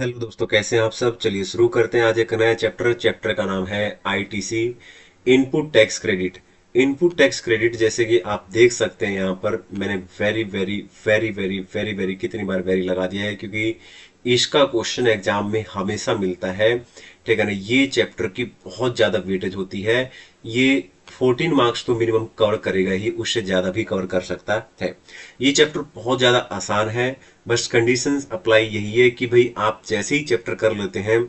Hello दोस्तों, कैसे हैं आप सब। चलिए शुरू करते हैं आज एक नया चैप्टर का नाम है ITC input tax credit. Input tax credit जैसे कि आप देख सकते हैं यहाँ पर मैंने very very very very very very कितनी बार वेरी लगा दिया है, क्योंकि इसका क्वेश्चन एग्जाम में हमेशा मिलता है। ठीक है ना, ये चैप्टर की बहुत ज्यादा वेटेज होती है। ये 14 मार्क्स तो मिनिमम कवर करेगा ही, उससे ज्यादा भी कवर कर सकता है। ये चैप्टर बहुत ज्यादा आसान है। बस कंडीशंस अप्लाई यही है कि भाई आप जैसे ही चैप्टर कर लेते हैं,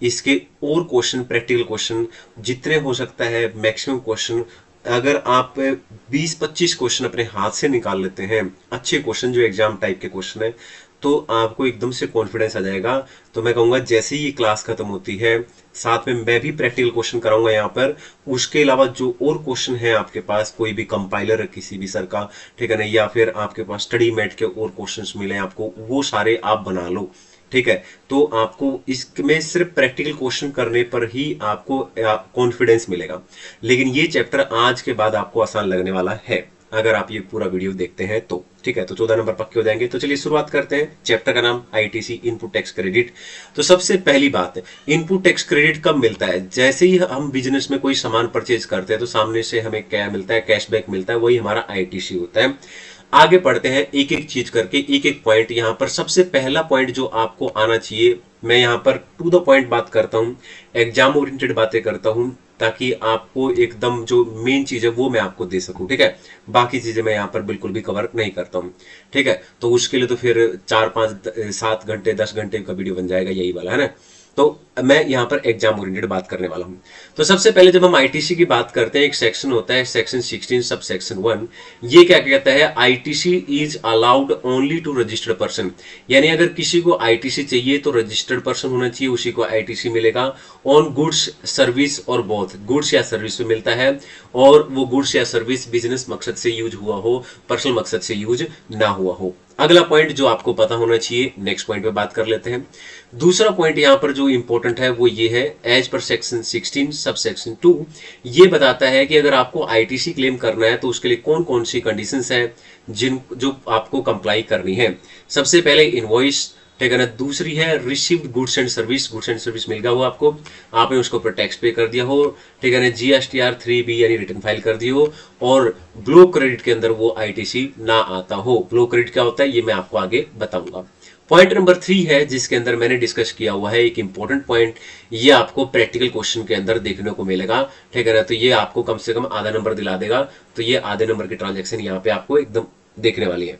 इसके और क्वेश्चन, प्रैक्टिकल क्वेश्चन जितने हो सकता है मैक्सिमम क्वेश्चन, अगर आप 20-25 क्वेश्चन अपने हाथ से निकाल लेते हैं, अच्छे क्वेश्चन जो एग्जाम टाइप के क्वेश्चन है, तो आपको एकदम से कॉन्फिडेंस आ जाएगा। तो मैं कहूंगा जैसे ही ये क्लास खत्म होती है, साथ में मैं भी प्रैक्टिकल क्वेश्चन कराऊंगा यहाँ पर। उसके अलावा जो और क्वेश्चन है आपके पास, कोई भी कंपाइलर है किसी भी सर का, ठीक है ना, या फिर आपके पास स्टडी मैट के और क्वेश्चंस मिले आपको, वो सारे आप बना लो। ठीक है, तो आपको इसमें सिर्फ प्रैक्टिकल क्वेश्चन करने पर ही आपको कॉन्फिडेंस मिलेगा। लेकिन ये चैप्टर आज के बाद आपको आसान लगने वाला है अगर आप ये पूरा वीडियो देखते हैं तो। ठीक है, तो 14 नंबर पक्के हो जाएंगे। तो चलिए शुरुआत करते हैं। चैप्टर का नाम आईटीसी इनपुट टैक्स क्रेडिट। तो सबसे पहली बात, इनपुट टैक्स क्रेडिट कब मिलता है? जैसे ही हम बिजनेस में कोई सामान परचेज करते हैं तो सामने से हमें क्या मिलता है? कैशबैक मिलता है, वही हमारा आईटीसी होता है। आगे पढ़ते हैं एक एक चीज करके, एक एक पॉइंट। यहां पर सबसे पहला पॉइंट जो आपको आना चाहिए, मैं यहां पर टू द पॉइंट बात करता हूं, एग्जाम ओरिएंटेड बातें करता हूं, ताकि आपको एकदम जो मेन चीज है वो मैं आपको दे सकूं। ठीक है, बाकी चीजें मैं यहां पर बिल्कुल भी कवर नहीं करता हूं। ठीक है, तो उसके लिए तो फिर 4-5-7 घंटे 10 घंटे का वीडियो बन जाएगा, यही वाला है ना। तो मैं यहां पर एग्जाम ओरिएंटेड बात करने वाला हूं। तो सबसे पहले जब हम आईटीसी की बात करते हैं, एक सेक्शन होता है सेक्शन 16 सब सेक्शन 1। ये क्या कहता है? ITC is allowed only to registered person. यानी अगर किसी को आईटीसी चाहिए तो रजिस्टर्ड पर्सन होना चाहिए, उसी को आईटीसी मिलेगा। ऑन गुड्स सर्विस और बोथ, गुड्स या सर्विस पे मिलता है, और वो गुड्स या सर्विस बिजनेस मकसद से यूज हुआ हो, पर्सनल मकसद से यूज ना हुआ हो। अगला पॉइंट जो आपको पता होना चाहिए, नेक्स्ट पॉइंट पे बात कर लेते हैं। दूसरा पॉइंट यहां पर जो इंपॉर्टेंट है वो ये है, as per section 16 sub section 2 ये बताता है कि अगर आपको आईटीसी क्लेम करना है तो उसके लिए कौन कौन सी कंडीशंस है जिन जो आपको कंप्लाई करनी है। सबसे पहले इनवॉइस, ठीक है ना। दूसरी है received goods and service, goods and service मिल गया हो आपको, आपने उसके ऊपर टैक्स पे कर दिया हो, ठीक है ना। जीएसटीआर 3B यानी रिटर्न फाइल कर दी हो, और ब्लो क्रेडिट के अंदर वो आईटीसी ना आता हो। ब्लो क्रेडिट क्या होता है ये मैं आपको आगे बताऊंगा। पॉइंट नंबर 3 है जिसके अंदर मैंने डिस्कस किया हुआ है, एक इंपॉर्टेंट पॉइंट, ये आपको प्रैक्टिकल क्वेश्चन के अंदर देखने को मिलेगा। ठीक है ना, तो ये आपको कम से कम आधा नंबर दिला देगा। तो ये आधे नंबर की ट्रांजेक्शन यहाँ पे आपको एकदम देखने वाली है।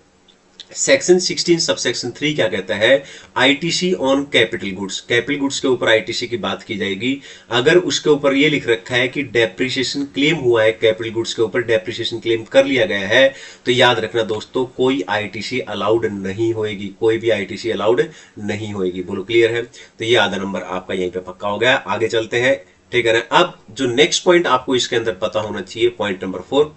सेक्शन 16 सब सेक्शन 3 क्या कहता है? ITC on capital goods, capital goods के ऊपर आईटीसी की बात की जाएगी। अगर उसके ऊपर ये लिख रखा है कि डेप्रिसिएशन क्लेम हुआ है, कैपिटल गुड्स के ऊपर डेप्रिसिएशन क्लेम कर लिया गया है, तो याद रखना दोस्तों, कोई आईटीसी अलाउड नहीं होएगी, कोई भी आईटीसी अलाउड नहीं होएगी। बोलो क्लियर है? तो ये आधा नंबर आपका यहीं पे पक्का हो गया। आगे चलते हैं, ठीक है ना। अब जो नेक्स्ट पॉइंट आपको इसके अंदर पता होना चाहिए, पॉइंट नंबर 4,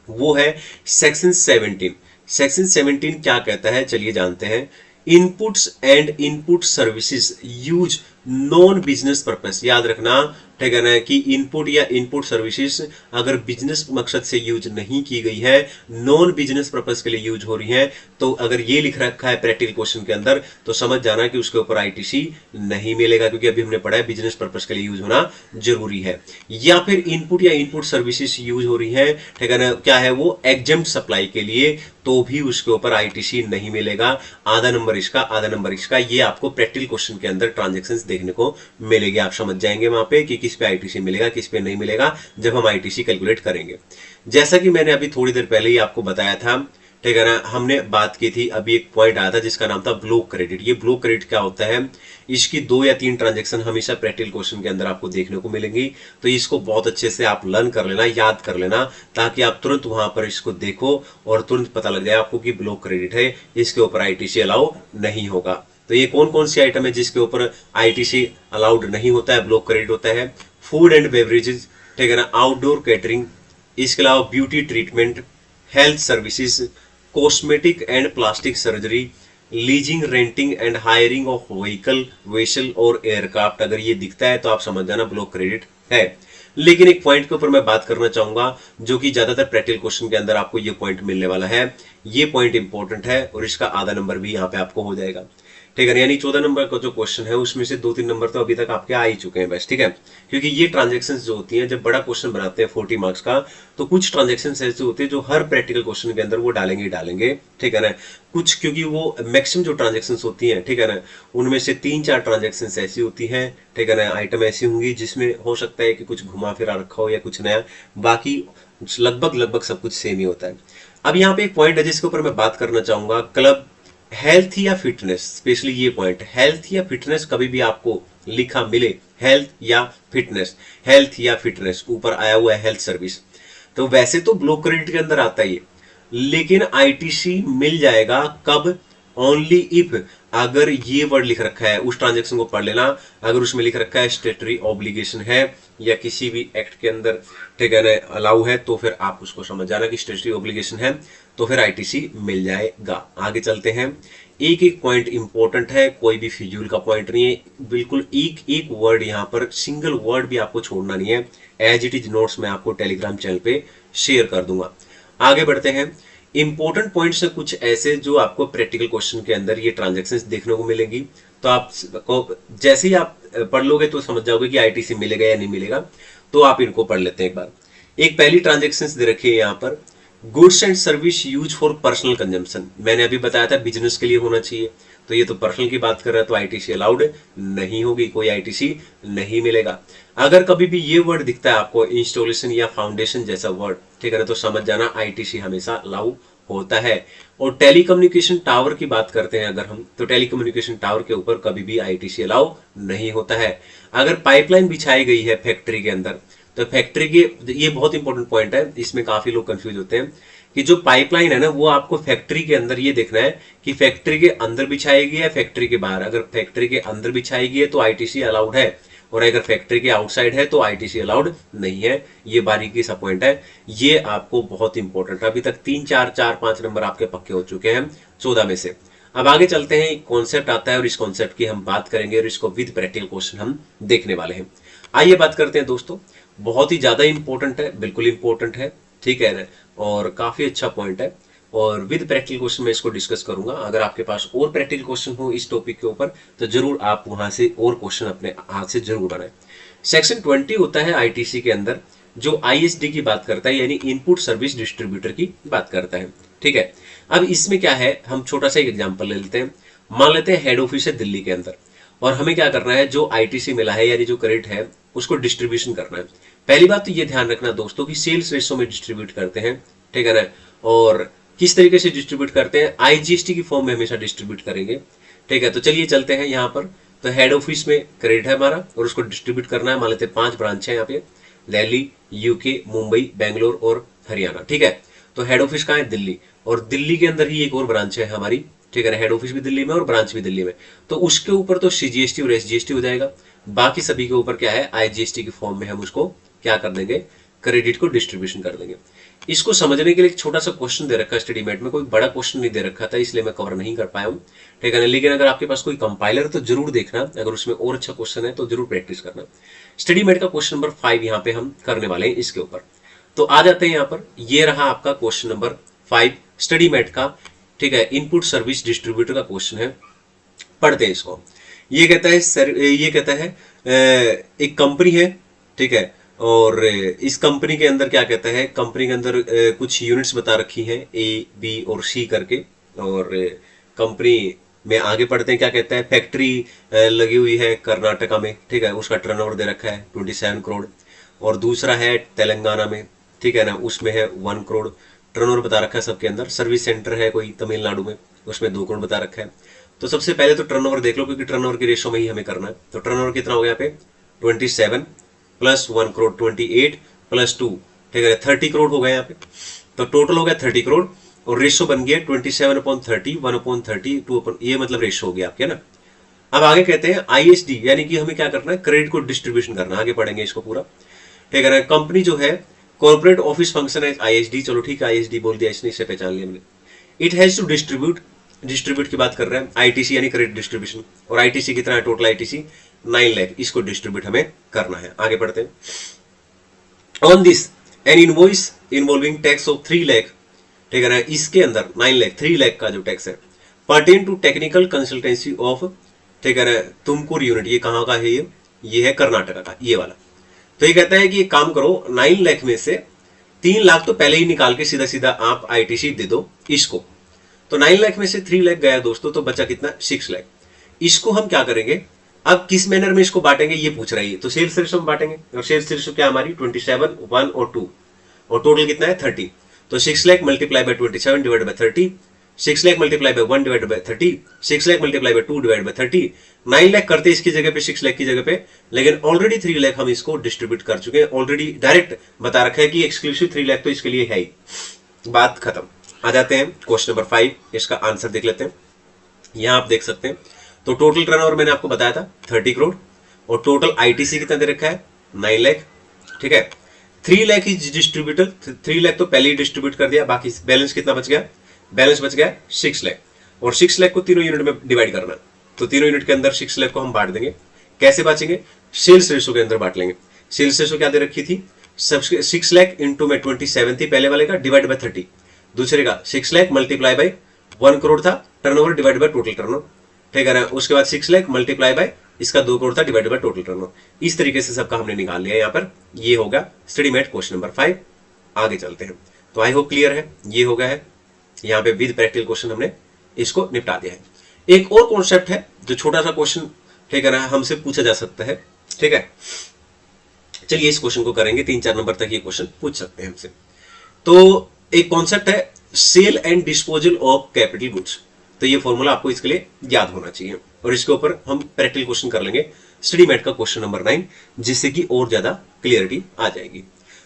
वो है सेक्शन 17। सेक्शन 17 क्या कहता है चलिए जानते हैं। Inputs and input services use non business purpose. याद रखना, ठीक है ना, कि इनपुट या इनपुट सर्विसेज अगर बिजनेस मकसद से यूज नहीं की गई है, नॉन बिजनेस पर्पस के लिए यूज हो रही है, तो अगर ये लिख रखा है प्रैक्टिकल क्वेश्चन के अंदर, तो समझ जाना कि उसके ऊपर आईटीसी नहीं मिलेगा, क्योंकि अभी हमने पढ़ा है बिजनेस पर्पस के लिए यूज होना जरूरी है। या फिर इनपुट या इनपुट सर्विसेज यूज हो रही है, ठीक है ना, क्या है वो, एग्जेम्प्ट सप्लाई के लिए, तो भी उसके ऊपर आईटीसी नहीं मिलेगा। आधा नंबर इसका, आधा नंबर इसका, ये आपको प्रैक्टिकल क्वेश्चन के अंदर ट्रांजेक्शंस देखने को मिलेगी। आप समझ जाएंगे वहां पे कि किस पे आईटीसी मिलेगा, किस पे नहीं मिलेगा, जब हम आईटीसी कैलकुलेट करेंगे। जैसा कि मैंने अभी थोड़ी देर पहले ही आपको बताया था, ठीक है ना, हमने बात की थी, अभी एक पॉइंट आया था जिसका नाम था ब्लो क्रेडिट। ये ब्लो क्रेडिट क्या होता है? इसकी 2 या 3 ट्रांजेक्शन हमेशा प्रैक्टिकल क्वेश्चन के अंदर आपको देखने को मिलेंगी। तो इसको बहुत अच्छे से आप लर्न कर लेना, याद कर लेना, ताकि आप तुरंत वहां पर इसको देखो और तुरंत पता लग जाए आपको कि ब्लो क्रेडिट है, इसके ऊपर आईटीसी अलाउ नहीं होगा। तो ये कौन कौन सी आइटम है जिसके ऊपर आईटीसी अलाउड नहीं होता है, ब्लो क्रेडिट होता है? फूड एंड बेवरेजेस, ठीक है ना, आउटडोर कैटरिंग, इसके अलावा beauty treatment, health services, cosmetic and plastic surgery, leasing renting and hiring of vehicle vessel और एयरक्राफ्ट। अगर ये दिखता है तो आप समझ जाना ब्लॉक क्रेडिट है। लेकिन एक पॉइंट के ऊपर मैं बात करना चाहूंगा, जो कि ज्यादातर प्रैक्टिकल क्वेश्चन के अंदर आपको ये पॉइंट मिलने वाला है। ये पॉइंट इंपॉर्टेंट है और इसका आधा नंबर भी यहाँ पे आपको हो जाएगा। ठीक है, यानी 14 नंबर का जो क्वेश्चन है उसमें से 2-3 नंबर तो अभी तक आपके आ ही चुके हैं बस, ठीक है। क्योंकि ये ट्रांजेक्शन जो होती हैं, जब बड़ा क्वेश्चन बनाते हैं 40 मार्क्स का, तो कुछ ट्रांजेक्शन ऐसे होते हैं जो हर प्रैक्टिकल क्वेश्चन के अंदर वो डालेंगे ही डालेंगे, ठीक है ना। कुछ क्योंकि वो मैक्सिमम जो ट्रांजेक्शन होती हैं, ठीक है ना, उनमें से 3-4 ट्रांजेक्शन ऐसी होती हैं, ठीक है ना, आइटम ऐसी होंगी जिसमें हो सकता है कि कुछ घुमा फिरा रखा हो या कुछ नया, बाकी लगभग लगभग सब कुछ सेम ही होता है। अब यहाँ पे एक पॉइंट है जिसके ऊपर मैं बात करना चाहूंगा, क्लब हेल्थ या फिटनेस, स्पेशली ये पॉइंट, हेल्थ या फिटनेस कभी भी आपको लिखा मिले, हेल्थ या फिटनेस, हेल्थ या फिटनेस ऊपर आया हुआ है हेल्थ सर्विस, तो वैसे तो ब्लॉक क्रेडिट के अंदर आता ही है, लेकिन आईटीसी मिल जाएगा कब, ओनली इफ, अगर ये वर्ड लिख रखा है, उस ट्रांजेक्शन को पढ़ लेना, अगर उसमें लिख रखा है स्टेटरी ऑब्लिगेशन है या किसी भी एक्ट के अंदर, ठीक है ना, अलाउ है, तो फिर आप उसको समझ जाना कि स्टेटरी ऑब्लिगेशन है, तो फिर आईटीसी मिल जाएगा। आगे चलते हैं, एक एक पॉइंट इंपॉर्टेंट है, कोई भी फिजूल का पॉइंट नहीं है, बिल्कुल एक एक वर्ड यहाँ पर, सिंगल वर्ड भी आपको छोड़ना नहीं है। एज इट इज नोट्स मैं आपको टेलीग्राम चैनल पे शेयर कर दूंगा। आगे बढ़ते हैं, इंपॉर्टेंट पॉइंट्स है कुछ ऐसे जो आपको प्रैक्टिकल क्वेश्चन के अंदर ये ट्रांजैक्शंस देखने को मिलेंगी, तो आपको जैसे ही आप पढ़ लोगे तो समझ जाओगे कि आईटीसी मिलेगा या नहीं मिलेगा, तो आप इनको पढ़ लेते हैं एक बार। एक पहली ट्रांजैक्शंस दे रखी है यहाँ पर, goods and service use for personal consumption, मैंने अभी बताया था बिजनेस के लिए होना चाहिए, तो ये तो पर्सनल की बात कर रहा है, तो आईटीसी अलाउड नहीं होगी, कोई आईटीसी नहीं मिलेगा। अगर कभी भी ये वर्ड दिखता है आपको, इंस्टॉलेशन या फाउंडेशन जैसा वर्ड, ठीक है ना, तो समझ जाना आईटीसी हमेशा अलाउ होता है। और टेलीकम्युनिकेशन टावर की बात करते हैं अगर हम, तो टेलीकम्युनिकेशन टावर के ऊपर कभी भी आईटीसी अलाउ नहीं होता है। अगर पाइपलाइन बिछाई गई है फैक्ट्री के अंदर, तो फैक्ट्री के, ये बहुत इंपॉर्टेंट पॉइंट है, इसमें काफी लोग कंफ्यूज होते हैं कि जो पाइपलाइन है ना, वो आपको फैक्ट्री के अंदर ये देखना है कि फैक्ट्री के अंदर बिछाएगी या फैक्ट्री के बाहर। अगर फैक्ट्री के अंदर बिछाएगी है तो आईटीसी अलाउड है, और अगर फैक्ट्री के आउटसाइड है तो आईटीसी अलाउड नहीं है। ये बारीकी सा पॉइंट है, ये आपको बहुत इंपॉर्टेंट है। अभी तक 3-4-4-5 नंबर आपके पक्के हो चुके हैं 14 में से। अब आगे चलते हैं, एक कॉन्सेप्ट आता है और इस कॉन्सेप्ट की हम बात करेंगे और इसको विद प्रैक्टिकल क्वेश्चन हम देखने वाले हैं। आइए बात करते हैं दोस्तों, बहुत ही ज्यादा इंपॉर्टेंट है, बिल्कुल इंपॉर्टेंट है, ठीक है ना, और काफी अच्छा पॉइंट है, और विद प्रैक्टिकल क्वेश्चन में इसको डिस्कस करूंगा। अगर आपके पास और प्रैक्टिकल क्वेश्चन हो इस टॉपिक के ऊपर तो जरूर आप वहां से और क्वेश्चन अपने हाथ से जरूर बनाएं। सेक्शन 20 होता है आईटीसी के अंदर, जो आईएसडी की बात करता है, यानी इनपुट सर्विस डिस्ट्रीब्यूटर की बात करता है, ठीक है। अब इसमें क्या है, हम छोटा सा एक एग्जाम्पल ले लेते हैं। मान लेते हैं हेड ऑफिस है दिल्ली के अंदर, और हमें क्या करना है, जो आईटीसी मिला है यानी जो क्रेडिट है उसको डिस्ट्रीब्यूशन करना है। पहली बात तो ये ध्यान रखना दोस्तों कि सेल्स रेशो में डिस्ट्रीब्यूट करते हैं, ठीक है ना, और किस तरीके से डिस्ट्रीब्यूट करते हैं, आईजीएसटी की फॉर्म में हमेशा डिस्ट्रीब्यूट करेंगे, ठीक है। तो चलिए चलते हैं यहाँ पर, तो हेड ऑफिस में क्रेडिट है हमारा और उसको डिस्ट्रीब्यूट करना है। मान लेते हैं 5 ब्रांच है यहाँ पे, दिल्ली, यूके, मुंबई, बेंगलोर और हरियाणा, ठीक है। तो हेड ऑफिस कहाँ है, दिल्ली, और दिल्ली के अंदर ही एक और ब्रांच है हमारी, ठीक है, हेड ऑफिस भी दिल्ली में और ब्रांच भी दिल्ली में, तो उसके ऊपर तो सीजीएसटी और एसजीएसटी हो जाएगा। बाकी सभी के ऊपर क्या है, आईजीएसटी की फॉर्म में हम उसको क्या कर देंगे, क्रेडिट को डिस्ट्रीब्यूशन कर देंगे। इसको समझने के लिए एक छोटा सा क्वेश्चन दे रखा है स्टडी मेट में, कोई बड़ा क्वेश्चन नहीं दे रखा था इसलिए मैं कवर नहीं कर पाया हूँ, ठीक है ना। लेकिन अगर आपके पास कोई कंपाइलर तो जरूर देखना, अगर उसमें और अच्छा क्वेश्चन है तो जरूर प्रैक्टिस करना। स्टडी मेट का क्वेश्चन नंबर 5 यहाँ पे हम करने वाले हैं इसके ऊपर। तो आ जाते हैं यहाँ पर, ये रहा आपका क्वेश्चन नंबर 5 स्टडी मेट का, ठीक है, इनपुट सर्विस डिस्ट्रीब्यूटर का क्वेश्चन है। पढ़ते हैं इसको। ये कहता है सर, ये कहता है एक कंपनी है, ठीक है, और इस कंपनी के अंदर क्या कहता है, कंपनी के अंदर कुछ यूनिट्स बता रखी हैं ए, बी और सी करके, और कंपनी में आगे पढ़ते हैं क्या कहता है, फैक्ट्री लगी हुई है कर्नाटका में, ठीक है, उसका टर्नओवर दे रखा है 27 करोड़, और दूसरा है तेलंगाना में, ठीक है ना, उसमें है 1 करोड़ टर्नओवर बता रखा है सबके अंदर। सर्विस सेंटर है कोई तमिलनाडु में, उसमें 2 करोड़ बता रखा है। तो सबसे पहले तो टर्नओवर देख लो, क्योंकि टर्नओवर की रेशो में ही हमें करना है। तो टर्नओवर कितना हो गया यहाँ पे, 27 प्लस 1 करोड़ 28 प्लस 2, ठीक है, 30 करोड़ हो गया यहाँ पे। तो टोटल हो गया 30 करोड़, और रेशो बन गया 27/30, 1/30, 2, ये मतलब रेशो हो गया आपके ना। अब आगे कहते हैं आईएसडी, यानी कि हमें क्या करना है, क्रेडिट को डिस्ट्रीब्यूशन करना है। आगे पढ़ेंगे इसको पूरा, ठीक है ना। कंपनी जो है कॉर्पोरेट ऑफिस फंक्शन है आईएसडी, चलो ठीक है, आईएसडी बोल दिया इसने, इससे पहचान लिया हमने। It has to distribute, distribute की बात कर रहे हैं, आईटीसी यानी क्रेडिट डिस्ट्रीब्यूशन, और आईटीसी कितना है, टोटल आईटीसी 9 लाख, इसको डिस्ट्रीब्यूट हमें करना है। आगे पढ़ते हैं। On this N invoice involving tax of 3 lakh, ठीक है ना, इसके अंदर 9 लाख 3 लाख का जो टैक्स है, pertain to technical consultancy of, ठीक है ना, तुमकुर यूनिट। ये कहाँ का है? ये है कर्नाटका का, ये वाला। तो ये कहता है कि एक काम करो, 9 लाख में से 3 लाख तो पहले ही निकाल के सीधा सीधा आप आईटीसी दे दो इसको। तो 9 लाख में से 3 लाख गया दोस्तों, तो बचा कितना? 6 लाख। इसको हम क्या करेंगे, अब किस मैनर में इसको बांटेंगे ये पूछ रही है। तो सेल्स रेशो में बांटेंगे, और सेल्स रेशो क्या हमारी 27, 1 और 2, और टोटल कितना है 30। तो 6 lakh multiply by 27 divide by 30, 6 lakh multiply by 1 divide by 30, 6 lakh multiply by 2 divide by 30। 9 lakh करते इसकी जगह पे 6 लाख की जगह पे, लेकिन ऑलरेडी 3 लाख हम इसको डिस्ट्रीब्यूट कर चुके हैं। ऑलरेडी डायरेक्ट बता रखा है कि एक्सक्लूसिव 3 लाख तो इसके लिए है ही। बात खत्म। आ जाते हैं क्वेश्चन नंबर 5, इसका आंसर देख लेते हैं। यहां आप देख सकते हैं, तो टोटल टर्नओवर मैंने आपको बताया था 30 करोड़, और टोटल आईटीसी कितना दे रखा है? 9 लाख। ठीक है, 3 लाख इज डिस्ट्रीब्यूटर, 3 लाख तो पहले ही डिस्ट्रीब्यूट कर दिया, बाकी बैलेंस कितना बच गया? बैलेंस बच गया 6 लाख, और 6 लाख को तीनों यूनिट में डिवाइड करना। तो तीनों यूनिट के अंदर 6 लाख को हम बांट देंगे। कैसे बांटेंगे? सेल्स रेशो के अंदर बांट लेंगे। सेल्स रेशो क्या दे रखी थी? 6 लाख इंटू में 27 थी पहले वाले का, डिवाइड बाय 30। दूसरे का 6 लाख मल्टीप्लाई बाय 1 करोड़ था turnover, divide by total turnover. ठीक है ना, उसके बाद 6 लाख मल्टीप्लाई बाय इसका 2 करोड़ था, डिवाइड बाय टोटल टर्नओवर। इस तरीके से सबका हमने निकाल लिया यहाँ पर। ये होगा स्टडी मेट क्वेश्चन नंबर 5। आगे चलते हैं। तो आई होप क्लियर है, ये हो गया है। यहाँ पे विद प्रैक्टिकल क्वेश्चन हमने इसको निपटा दिया है। एक और कॉन्सेप्ट है जो छोटा सा क्वेश्चन, ठीक है ना, हमसे पूछा जा सकता है। ठीक है, चलिए इस क्वेश्चन को करेंगे। 3-4 नंबर तक ये क्वेश्चन पूछ सकते हैं हमसे। तो एक कॉन्सेप्ट है sale and disposal of capital goods. तो ये फॉर्मूला आपको इसके लिए याद होना चाहिए, और इसके ऊपर हम प्रैक्टिकल क्वेश्चन कर लेंगे स्टडी मेट का क्वेश्चन नंबर 9, जिससे कि और ज्यादा क्लियरिटी आ जाएगी।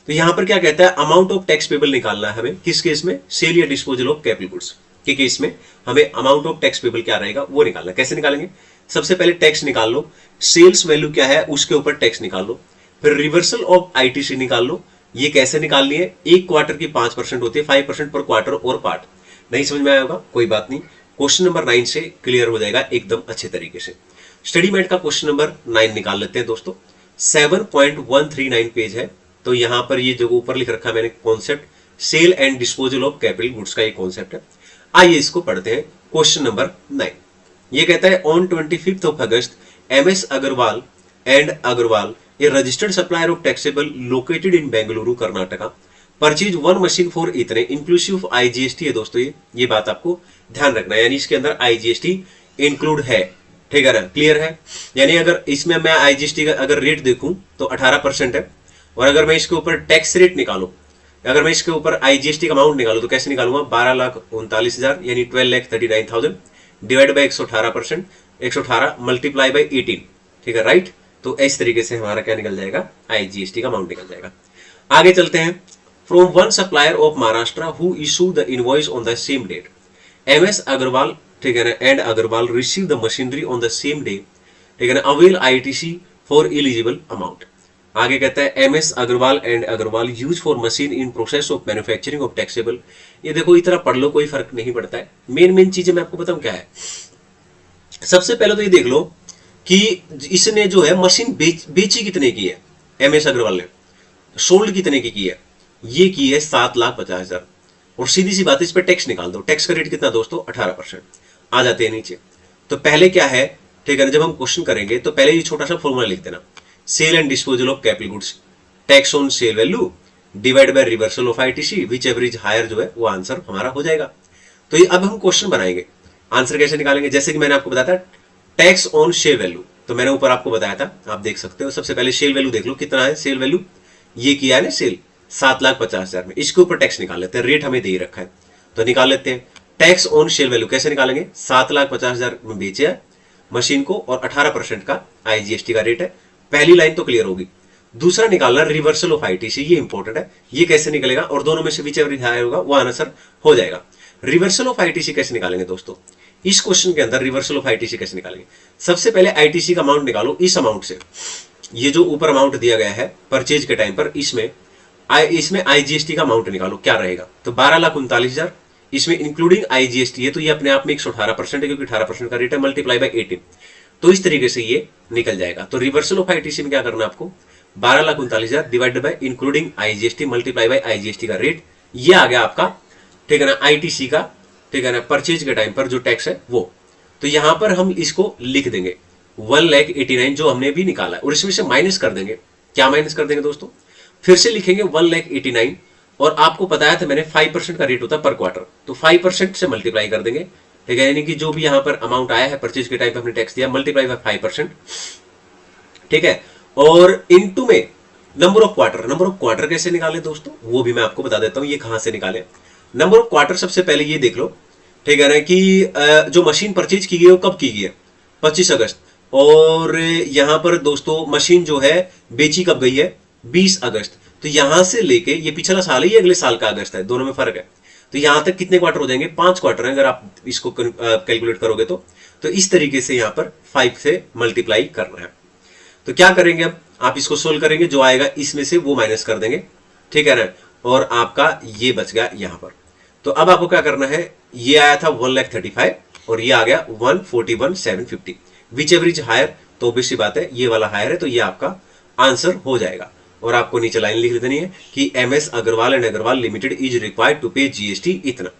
तो यहां पर क्या कहता है, अमाउंट ऑफ टैक्स पेबल निकालना है हमें। किस केस में? सेल या डिस्पोजल ऑफ कैपिटल गुड्स के केस में हमें अमाउंट ऑफ टैक्स पेबल क्या रहेगा वो निकालना। कैसे निकालेंगे? सबसे पहले टैक्स निकाल लो, सेल्स वैल्यू क्या है उसके ऊपर टैक्स निकाल लो, फिर रिवर्सल ऑफ आईटीसी निकाल लो। ये कैसे निकालनी है? एक क्वार्टर की 5% होती है, 5% पर क्वार्टर और पार्ट। नहीं समझ में आया होगा, कोई बात नहीं, क्वेश्चन नंबर 9 से क्लियर हो जाएगा एकदम अच्छे तरीके से। स्टडी मेट का क्वेश्चन नंबर 9 निकाल लेते हैं दोस्तों। 7.139 पेज है। तो यहां पर ये जो ऊपर लिख रखा है मैंने concept, sale and disposal of capital goods का ये कॉन्सेप्ट है। आइए इसको पढ़ते हैं। क्वेश्चन नंबर 9 ये कहता है, on 25 of August MS Agarwal and Agarwal, a registered supplier of taxable located in Bengaluru Karnataka, purchase 1 machine for इतने इंक्लूसिव आईजीएसटी है दोस्तों। ये बात आपको ध्यान रखना है, यानी इसके अंदर आईजीएसटी इंक्लूड है। ठीक है ना, क्लियर है? यानी अगर इसमें मैं आईजीएसटी का अगर रेट देखूं तो 18% है, और अगर मैं इसके ऊपर टैक्स रेट निकालूं, अगर मैं इसके ऊपर आईजीएसटी का अमाउंट निकालूं तो कैसे निकालूंगा? 12,39,000 यानी 12,39,000 डिवाइड बाय 118%, 118 मल्टीप्लाई बाय 18। ठीक है, राइट? तो इस तरीके से हमारा क्या निकल जाएगा? आईजीएसटी का अमाउंट निकल जाएगा। आगे चलते हैं। From one supplier of Maharashtra who issue the invoice on the same date, MS Agarwal, ठीक है ना, and Agarwal receive the machinery on the same day, ठीक है ना, avail ITC for eligible amount. आगे कहता है, MS Agarwal and Agarwal use for machine in process of manufacturing of taxable. ये देखो इतना पढ़ लो, कोई फर्क नहीं पड़ता है। मेन चीजें मैं आपको बताऊं क्या है। सबसे पहले तो ये देख लो कि इसने जो है मशीन बेची कितने की है, एमएस अग्रवाल ने सोल्ड कितने की है? ये की है 7,50,000, और सीधी सी बात है, इस पर टैक्स निकाल दो। टैक्स का रेट कितना दोस्तों? 18%। आ जाते हैं नीचे। तो पहले क्या है, ठीक है ना, जब हम क्वेश्चन करेंगे तो पहले ये छोटा सा फॉर्मूला लिख देना, sale and disposal of capital goods, tax on sale value divide by reversal of ITC, which average higher जो है वो आंसर हमारा हो जाएगा। तो ये अब हम क्वेश्चन बनाएंगे, आंसर कैसे निकालेंगे? जैसे कि मैंने आपको बताया था टैक्स ऑन सेल वैल्यू, तो मैंने ऊपर आपको बताया था, आप देख सकते हो। सबसे पहले सेल वैल्यू देख लो कितना है। सेल वैल्यू ये किया है ना सेल 7,50,000 में, इसके ऊपर टैक्स निकाल लेते हैं। रेट हमें दे रखा है तो निकाल लेते हैं। टैक्स ऑन सेल वैल्यू कैसे निकालेंगे? 7,50,000 में बेचे है मशीन को, और 18% का आईजीएसटी का रेट है। पहली लाइन तो क्लियर होगी। दूसरा निकालना रिवर्सल ऑफ आईटीसी, ये इंपॉर्टेंट है। ये कैसे निकलेगा? और दोनों में से विच एवरेज हायर होगा वो आंसर हो जाएगा। रिवर्सल ऑफ आईटीसी कैसे निकालेंगे दोस्तों? इस क्वेश्चन के अंदर रिवर्सल ऑफ आईटीसी कैसे निकालेंगे? सबसे पहले आईटीसी का अमाउंट निकालो। इस अमाउंट से ये जो ऊपर अमाउंट दिया गया है परचेज के टाइम पर, इसमें आईजीएसटी का अमाउंट निकालो, क्या रहेगा? तो 12,39,000, इसमें इंक्लूडिंग आईजीएसटी है, तो ये अपने आप में 118% है, क्योंकि 18% का रेट है, मल्टीप्लाई बाय 18। तो इस तरीके से ये निकल जाएगा। तो रिवर्सल ऑफ आईटीसी में क्या करना है आपको? 12,39,000 divided by including IGST multiply by IGST का रेट, ये आ गया आपका, ठीक है ना, आईटीसी का ठीक है ना, परचेज के टाइम पर जो टैक्स है वो। तो यहां पर हम इसको लिख देंगे 1,89,000 जो हमने भी निकाला है, और इसमें से माइनस कर देंगे। क्या माइनस कर देंगे दोस्तों? फिर से लिखेंगे 1,89,000, और आपको बताया था मैंने 5% का रेट होता है पर क्वार्टर, तो 5% से मल्टीप्लाई कर देंगे। ठीक है, यानी कि जो भी यहां पर अमाउंट आया है परचेज के टाइम पर हमने टैक्स दिया, मल्टीप्लाई बाय 5%। ठीक है, और इनटू में number of quarter. Number of quarter कैसे निकाले दोस्तों, वो भी मैं आपको बता देता हूं, ये कहां से निकाले। नंबर ऑफ क्वार्टर सबसे पहले ये देख लो, ठीक है ना, कि जो मशीन परचेज की गई है वो कब की गई है, 25 अगस्त। और यहां पर दोस्तों मशीन जो है बेची कब गई है, 20 अगस्त। तो यहां से लेके ये पिछला साल है, ये अगले साल का अगस्त है, दोनों में फर्क है। तो यहां तक कितने क्वार्टर हो जाएंगे, 5 क्वार्टर है अगर आप इसको कैलकुलेट करोगे तो इस तरीके से यहां पर 5 से मल्टीप्लाई करना है। तो क्या करेंगे, अब आप इसको सोल्व करेंगे, जो आएगा इसमें से वो माइनस कर देंगे। ठीक है ना, और आपका ये बच गया यहां पर। तो अब आपको क्या करना है, ये आया था 1,35,000 और ये आ गया 141,750, विच एवरेज हायर, तो ऑब्वियसली बात है ये वाला हायर है, तो ये आपका आंसर हो जाएगा। और आपको नीचे लाइन लिख देनी है कि MS Agarwal and Agarwal limited is required to pay GST इतना।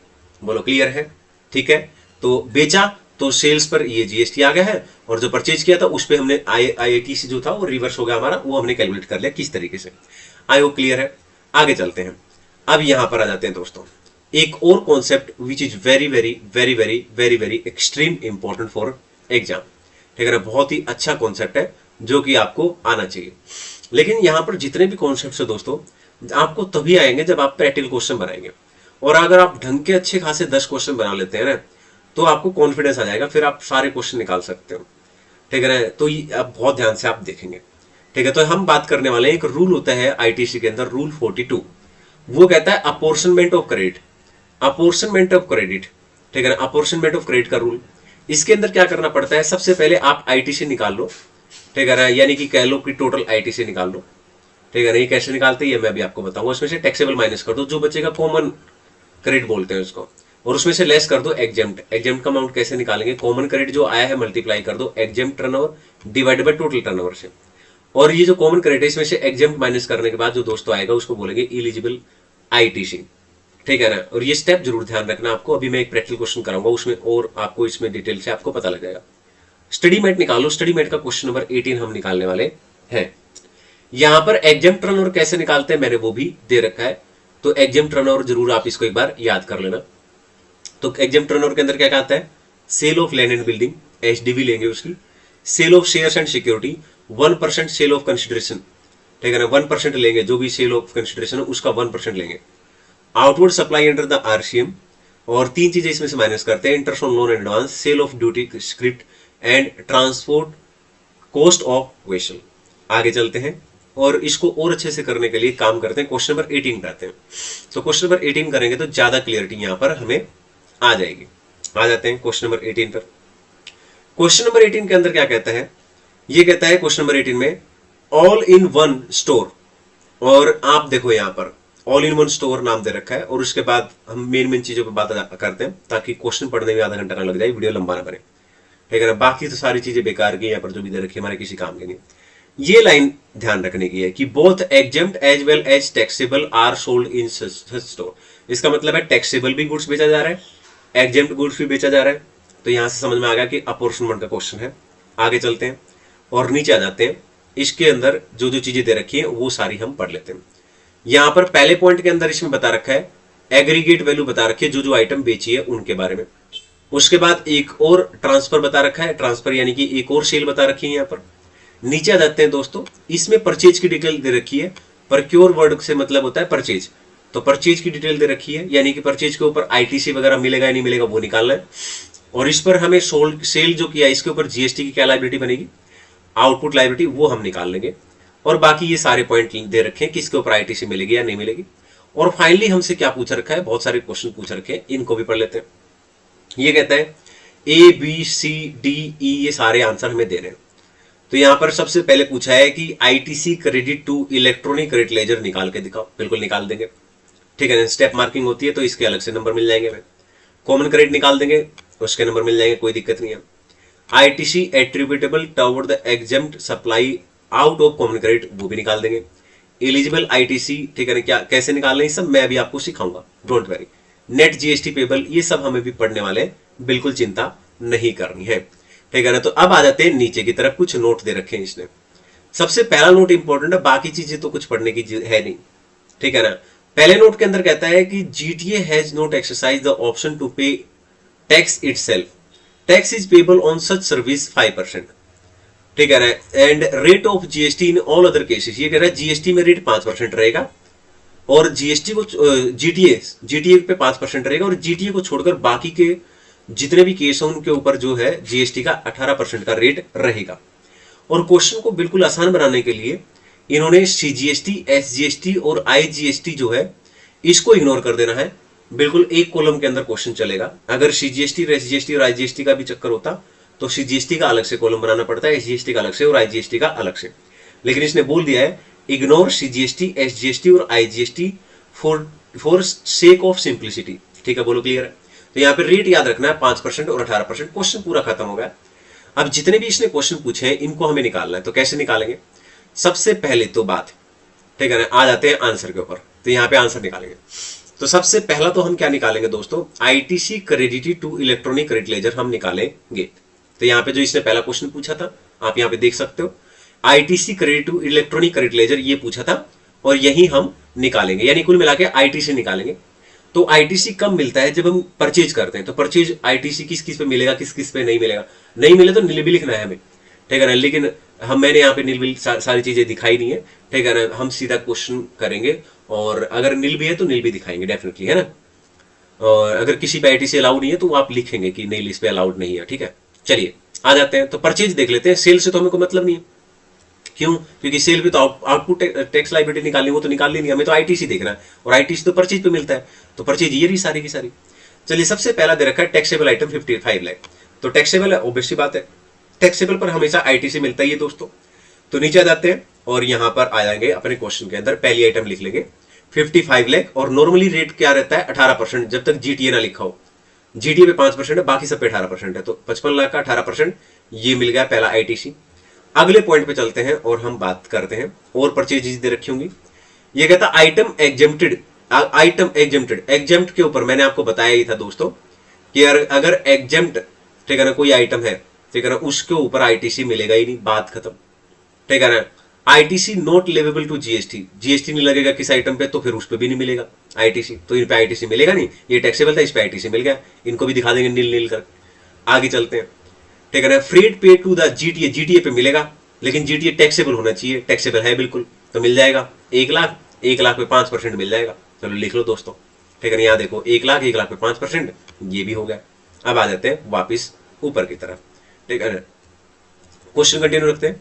बोलो क्लियर है? ठीक है, तो बेचा तो सेल्स पर ये GST आ गया है, और जो परचेज किया था उस पर हमने IATC जो था वो रिवर्स हो गया हमारा, वो हमने कैलकुलेट कर लिया किस तरीके से। आई होप क्लियर है। आगे चलते हैं, अब यहां पर आ जाते हैं दोस्तों एक और concept which is very very very very very very extreme important for exam. ठीक है ना, बहुत ही अच्छा कॉन्सेप्ट है जो कि आपको आना चाहिए। लेकिन यहां पर जितने भी कॉन्सेप्ट है दोस्तों, आपको तभी आएंगे जब आप प्रैक्टिकल क्वेश्चन बनाएंगे। और अगर आप ढंग के अच्छे खासे 10 क्वेश्चन बना लेते हैं ना, तो आपको कॉन्फिडेंस आ जाएगा, फिर आप सारे क्वेश्चन निकाल सकते हो। ठीक है ना, तो ये आप बहुत ध्यान से आप देखेंगे। ठीक है, तो हम बात करने वाले हैं, एक रूल होता है ITC के अंदर, रूल 42, वो कहता है apportionment of credit. Apportionment of credit, ठीक है ना, अपोर्शनमेंट ऑफ क्रेडिट का रूल। इसके अंदर क्या करना पड़ता है, सबसे पहले आप ITC निकाल लो। ठीक है ना, यानी कि कह लो कि टोटल ITC निकाल लो। ठीक है ना, ये कैसे निकालते हैं ये मैं भी आपको बताऊंगा। उसमें से टैक्सेबल माइनस कर दो, जो बचेगा कॉमन क्रेडिट बोलते हैं उसको, और उसमें से लेस कर दो एग्जेम्प्ट। एग्जेम्प्ट का अमाउंट कैसे निकालेंगे, कॉमन क्रेडिट जो आया है मल्टीप्लाई कर दो exempt turnover divided by total turnover से। और ये जो कॉमन क्रेडिट है इसमें से एग्जेम्प्ट माइनस करने के बाद जो दोस्तों आएगा उसको बोलेंगे इलिजिबल ITC। ठीक है ना, और ये स्टेप जरूर ध्यान रखना आपको। अभी मैं एक प्रैक्टिकल क्वेश्चन कराऊंगा उसमें, और आपको इसमें डिटेल से आपको पता लग जाएगा। स्टडी मेट निकालो, स्टडी मेट का क्वेश्चन नंबर 18 हम निकालने वाले हैं। यहां पर एग्जेम्प्ट टर्नओवर कैसे निकालते हैं मैंने वो भी दे रखा है, तो एग्जेम्प्ट टर्नओवर जरूर आप इसको एक बार याद कर लेना। तो एग्जेम्प्ट टर्नओवर के अंदर क्या कहता है, sale of land and building, HDB लेंगे उसकी, sale of shares and security, 1% sale of consideration. ठीक है ना, 1% लेंगे, जो भी सेल ऑफ कंसिडरेशन है उसका 1% लेंगे। Outward supply under the RCM, और 3 चीजें इसमें से माइनस करते हैं, interest on loan advance, sale of duty script and transport cost of vessel. आगे चलते हैं, और इसको और अच्छे से करने के लिए काम करते हैं, क्वेश्चन नंबर 18 पे आते हैं। तो क्वेश्चन नंबर 18 करेंगे तो ज्यादा क्लियरिटी यहां पर हमें आ जाएगी। आ जाते हैं क्वेश्चन नंबर 18 पर। क्वेश्चन नंबर 18 के अंदर क्या कहता है, ये कहता है क्वेश्चन नंबर 18 में ऑल इन वन स्टोर, और आप देखो यहां पर ऑल इन वन स्टोर नाम दे रखा है, और उसके बाद हम मेन चीजों पर बात करते हैं ताकि क्वेश्चन पढ़ने में आधा घंटा ना लग जाए, वीडियो लंबा ना बने। ठीक है ना, बाकी तो सारी चीजें बेकार की यहाँ पर जो भी दे रखी है हमारे किसी काम की नहीं। ये लाइन ध्यान रखने की है कि both exempt as well as taxable are sold in such store. इसका मतलब है टैक्सेबल भी गुड्स बेचा जा रहा है, एग्जेम्प्ट गुड्स भी बेचा जा रहा है। तो यहां से समझ में आ गया कि अपोर्शनमेंट का क्वेश्चन है। आगे चलते हैं और नीचे आ जाते हैं, इसके अंदर जो जो चीजें दे रखी है वो सारी हम पढ़ लेते हैं। यहां पर पहले पॉइंट के अंदर इसमें बता रखा है एग्रीगेट वैल्यू बता रखी है, जो जो आइटम बेची है उनके बारे में। उसके बाद एक और ट्रांसफर बता रखा है, ट्रांसफर यानी कि एक और सेल बता रखी है यहां पर। नीचे आ जाते हैं दोस्तों, इसमें परचेज की डिटेल दे रखी है। परक्योर वर्ड से मतलब होता है परचेज, तो परचेज की डिटेल दे रखी है, यानी कि परचेज के ऊपर ITC वगैरह मिलेगा या नहीं मिलेगा वो निकालना है। और इस पर हमें सोल्ड सेल जो किया इसके ऊपर GST की क्या लायबिलिटी बनेगी, आउटपुट लायबिलिटी, वो हम निकाल लेंगे। और बाकी ये सारे पॉइंट दे रखे हैं किसके ऊपर ITC मिलेगी या नहीं मिलेगी। और फाइनली हमसे क्या पूछ रखा है, बहुत सारे क्वेश्चन पूछ रखे हैं, इनको भी पढ़ लेते हैं। ये कहता है ABCDE ये सारे आंसर हमें दे रहे हैं। तो यहां पर सबसे पहले पूछा है कि ITC credit to electronic credit ledger निकाल के दिखाओ। बिल्कुल निकाल देंगे, ठीक है ना, स्टेप मार्किंग होती है तो इसके अलग से नंबर मिल जाएंगे। हमें कॉमन क्रेडिट निकाल देंगे, उसके नंबर मिल जाएंगे, कोई दिक्कत नहीं है। ITC attributable toward the exempt supply out of common credit, वो भी निकाल देंगे। एलिजिबल ITC, ठीक है ना, क्या कैसे निकालना है सब मैं अभी आपको सिखाऊंगा, don't worry. Net GST payable, ये सब हमें भी पढ़ने वाले हैं, बिल्कुल चिंता नहीं करनी है, ठीक है ना। तो अब आ जाते हैं नीचे की तरफ, कुछ नोट दे रखे हैं इसने। सबसे पहला नोट इंपॉर्टेंट है, बाकी चीजें तो कुछ पढ़ने की है नहीं, ठीक है ना। पहले नोट के अंदर कहता है कि GTA has not exercise the option to pay tax itself, tax is payable on such service 5%, ठीक है ना। And rate of GST in all other cases, ये कह रहा है जीएसटी में रेट 5% रहेगा और जीएसटी को जीटीए पे 5% रहेगा, और जीटीए को छोड़कर बाकी के जितने भी केस हैं उनके ऊपर जो है जीएसटी का 18% का रेट रहेगा। और क्वेश्चन को बिल्कुल आसान बनाने के लिए इन्होंने सीजीएसटी, एसजीएसटी और आईजीएसटी जो है इसको इग्नोर कर देना है। बिल्कुल एक कॉलम के अंदर क्वेश्चन चलेगा। अगर सीजीएसटी, एसजीएसटी और आईजीएसटी का भी चक्कर होता तो सीजीएसटी का अलग से कॉलम बनाना पड़ता है, एसजीएसटी का अलग से और आईजीएसटी का अलग से। लेकिन इसने बोल दिया है इग्नोर सीजीएसटी, एसजीएसटी और IGST for sake of simplicity, ठीक है, बोलो क्लियर है। तो यहाँ पे रेट याद रखना है 5% और 18%। क्वेश्चन पूरा खत्म हो गया। अब जितने भी इसने क्वेश्चन पूछे हैं इनको हमें निकालना है, तो कैसे निकालेंगे? सबसे पहले तो बात, ठीक है ना, आ जाते हैं आंसर के ऊपर। तो यहाँ पे आंसर निकालेंगे। तो सबसे पहला तो हम क्या निकालेंगे दोस्तों, ITC credit to electronic credit ledger हम निकालेंगे। तो यहाँ पे जो इसने पहला क्वेश्चन पूछा था आप यहाँ पे देख सकते हो, ITC credit to electronic credit ledger ये पूछा था और यही हम निकालेंगे, यानी कुल मिला के आईटीसी निकालेंगे। तो आईटीसी कब मिलता है? जब हम परचेज करते हैं। तो परचेज आईटीसी किस किस पे मिलेगा, किस किस पे नहीं मिलेगा। नहीं मिले तो नील भी लिखना है हमें, ठीक है ना। लेकिन मैंने यहाँ पे नील बिल सारी चीजें दिखाई नहीं है, ठीक है ना। हम सीधा क्वेश्चन करेंगे और अगर नील भी है तो नील भी दिखाएंगे डेफिनेटली, है ना। और अगर किसी पे आईटीसी अलाउड नहीं है तो आप लिखेंगे कि नील इस पे अलाउड नहीं है, ठीक है। चलिए आ जाते हैं। तो परचेज देख लेते हैं। सेल से तो हमें कोई मतलब नहीं है, क्यों? क्योंकि सेल भी तो आउटपुट टैक्स लायबिलिटी निकालनी, वो तो निकालनी नहीं, हमें तो आईटीसी देखना है और आईटीसी तो परचेज पे मिलता है। तो परचेज ये रही सारी की सारी। चलिए सबसे पहला दे रखा है टैक्सेबल आइटम 55 लाख। तो टैक्सेबल है, ऑब्वियसली बात है, टैक्सेबल पर हमेशा आईटीसी मिलता ही है दोस्तों। तो नीचे आ जाते हैं और यहां पर आ जाएंगे अपने क्वेश्चन के अंदर। पहली आइटम लिख लेंगे 55 लाख और नॉर्मली रेट क्या रहता है 18%, जब तक जीटीए ना लिखा हो। जीटीए पे 5% है, बाकी सब पे 18% है। तो 55 लाख का 18% ये मिल गया पहला आईटीसी। अगले पॉइंट पे चलते हैं और हम बात करते हैं और परचेजेज दे रखी होंगी। ये कहता item exempted, item exempted. Exempt के ऊपर मैंने आपको बताया ही था दोस्तों कि अगर एग्जेम्प्ट, ठीक है ना, कोई आइटम है, ठीक है ना, उसके ऊपर आईटीसी मिलेगा ही नहीं, बात खत्म, ठीक है ना। ITC not leviable to GST, GST नहीं लगेगा किस आइटम पे तो फिर उस पर भी नहीं मिलेगा आईटीसी। तो इन पे आईटीसी मिलेगा नहीं। ये टैक्सेबल था, इस पे आईटीसी मिल गया, इनको भी दिखा देंगे नील नील कर। आगे चलते हैं, ठीक है ना। फ्रेट पे टू द जीटीए, जीटीए पे मिलेगा, लेकिन जीटीए टैक्सेबल होना चाहिए, टैक्सेबल है बिल्कुल, तो मिल जाएगा 1 लाख। 1 लाख पे 5% मिल जाएगा। चलो लिख लो दोस्तों, ठीक है ना। यहाँ देखो 1 लाख, 1 लाख पे 5%, ये भी हो गया। अब आ जाते हैं वापिस ऊपर की तरफ, ठीक है ना। क्वेश्चन कंटिन्यू रखते हैं।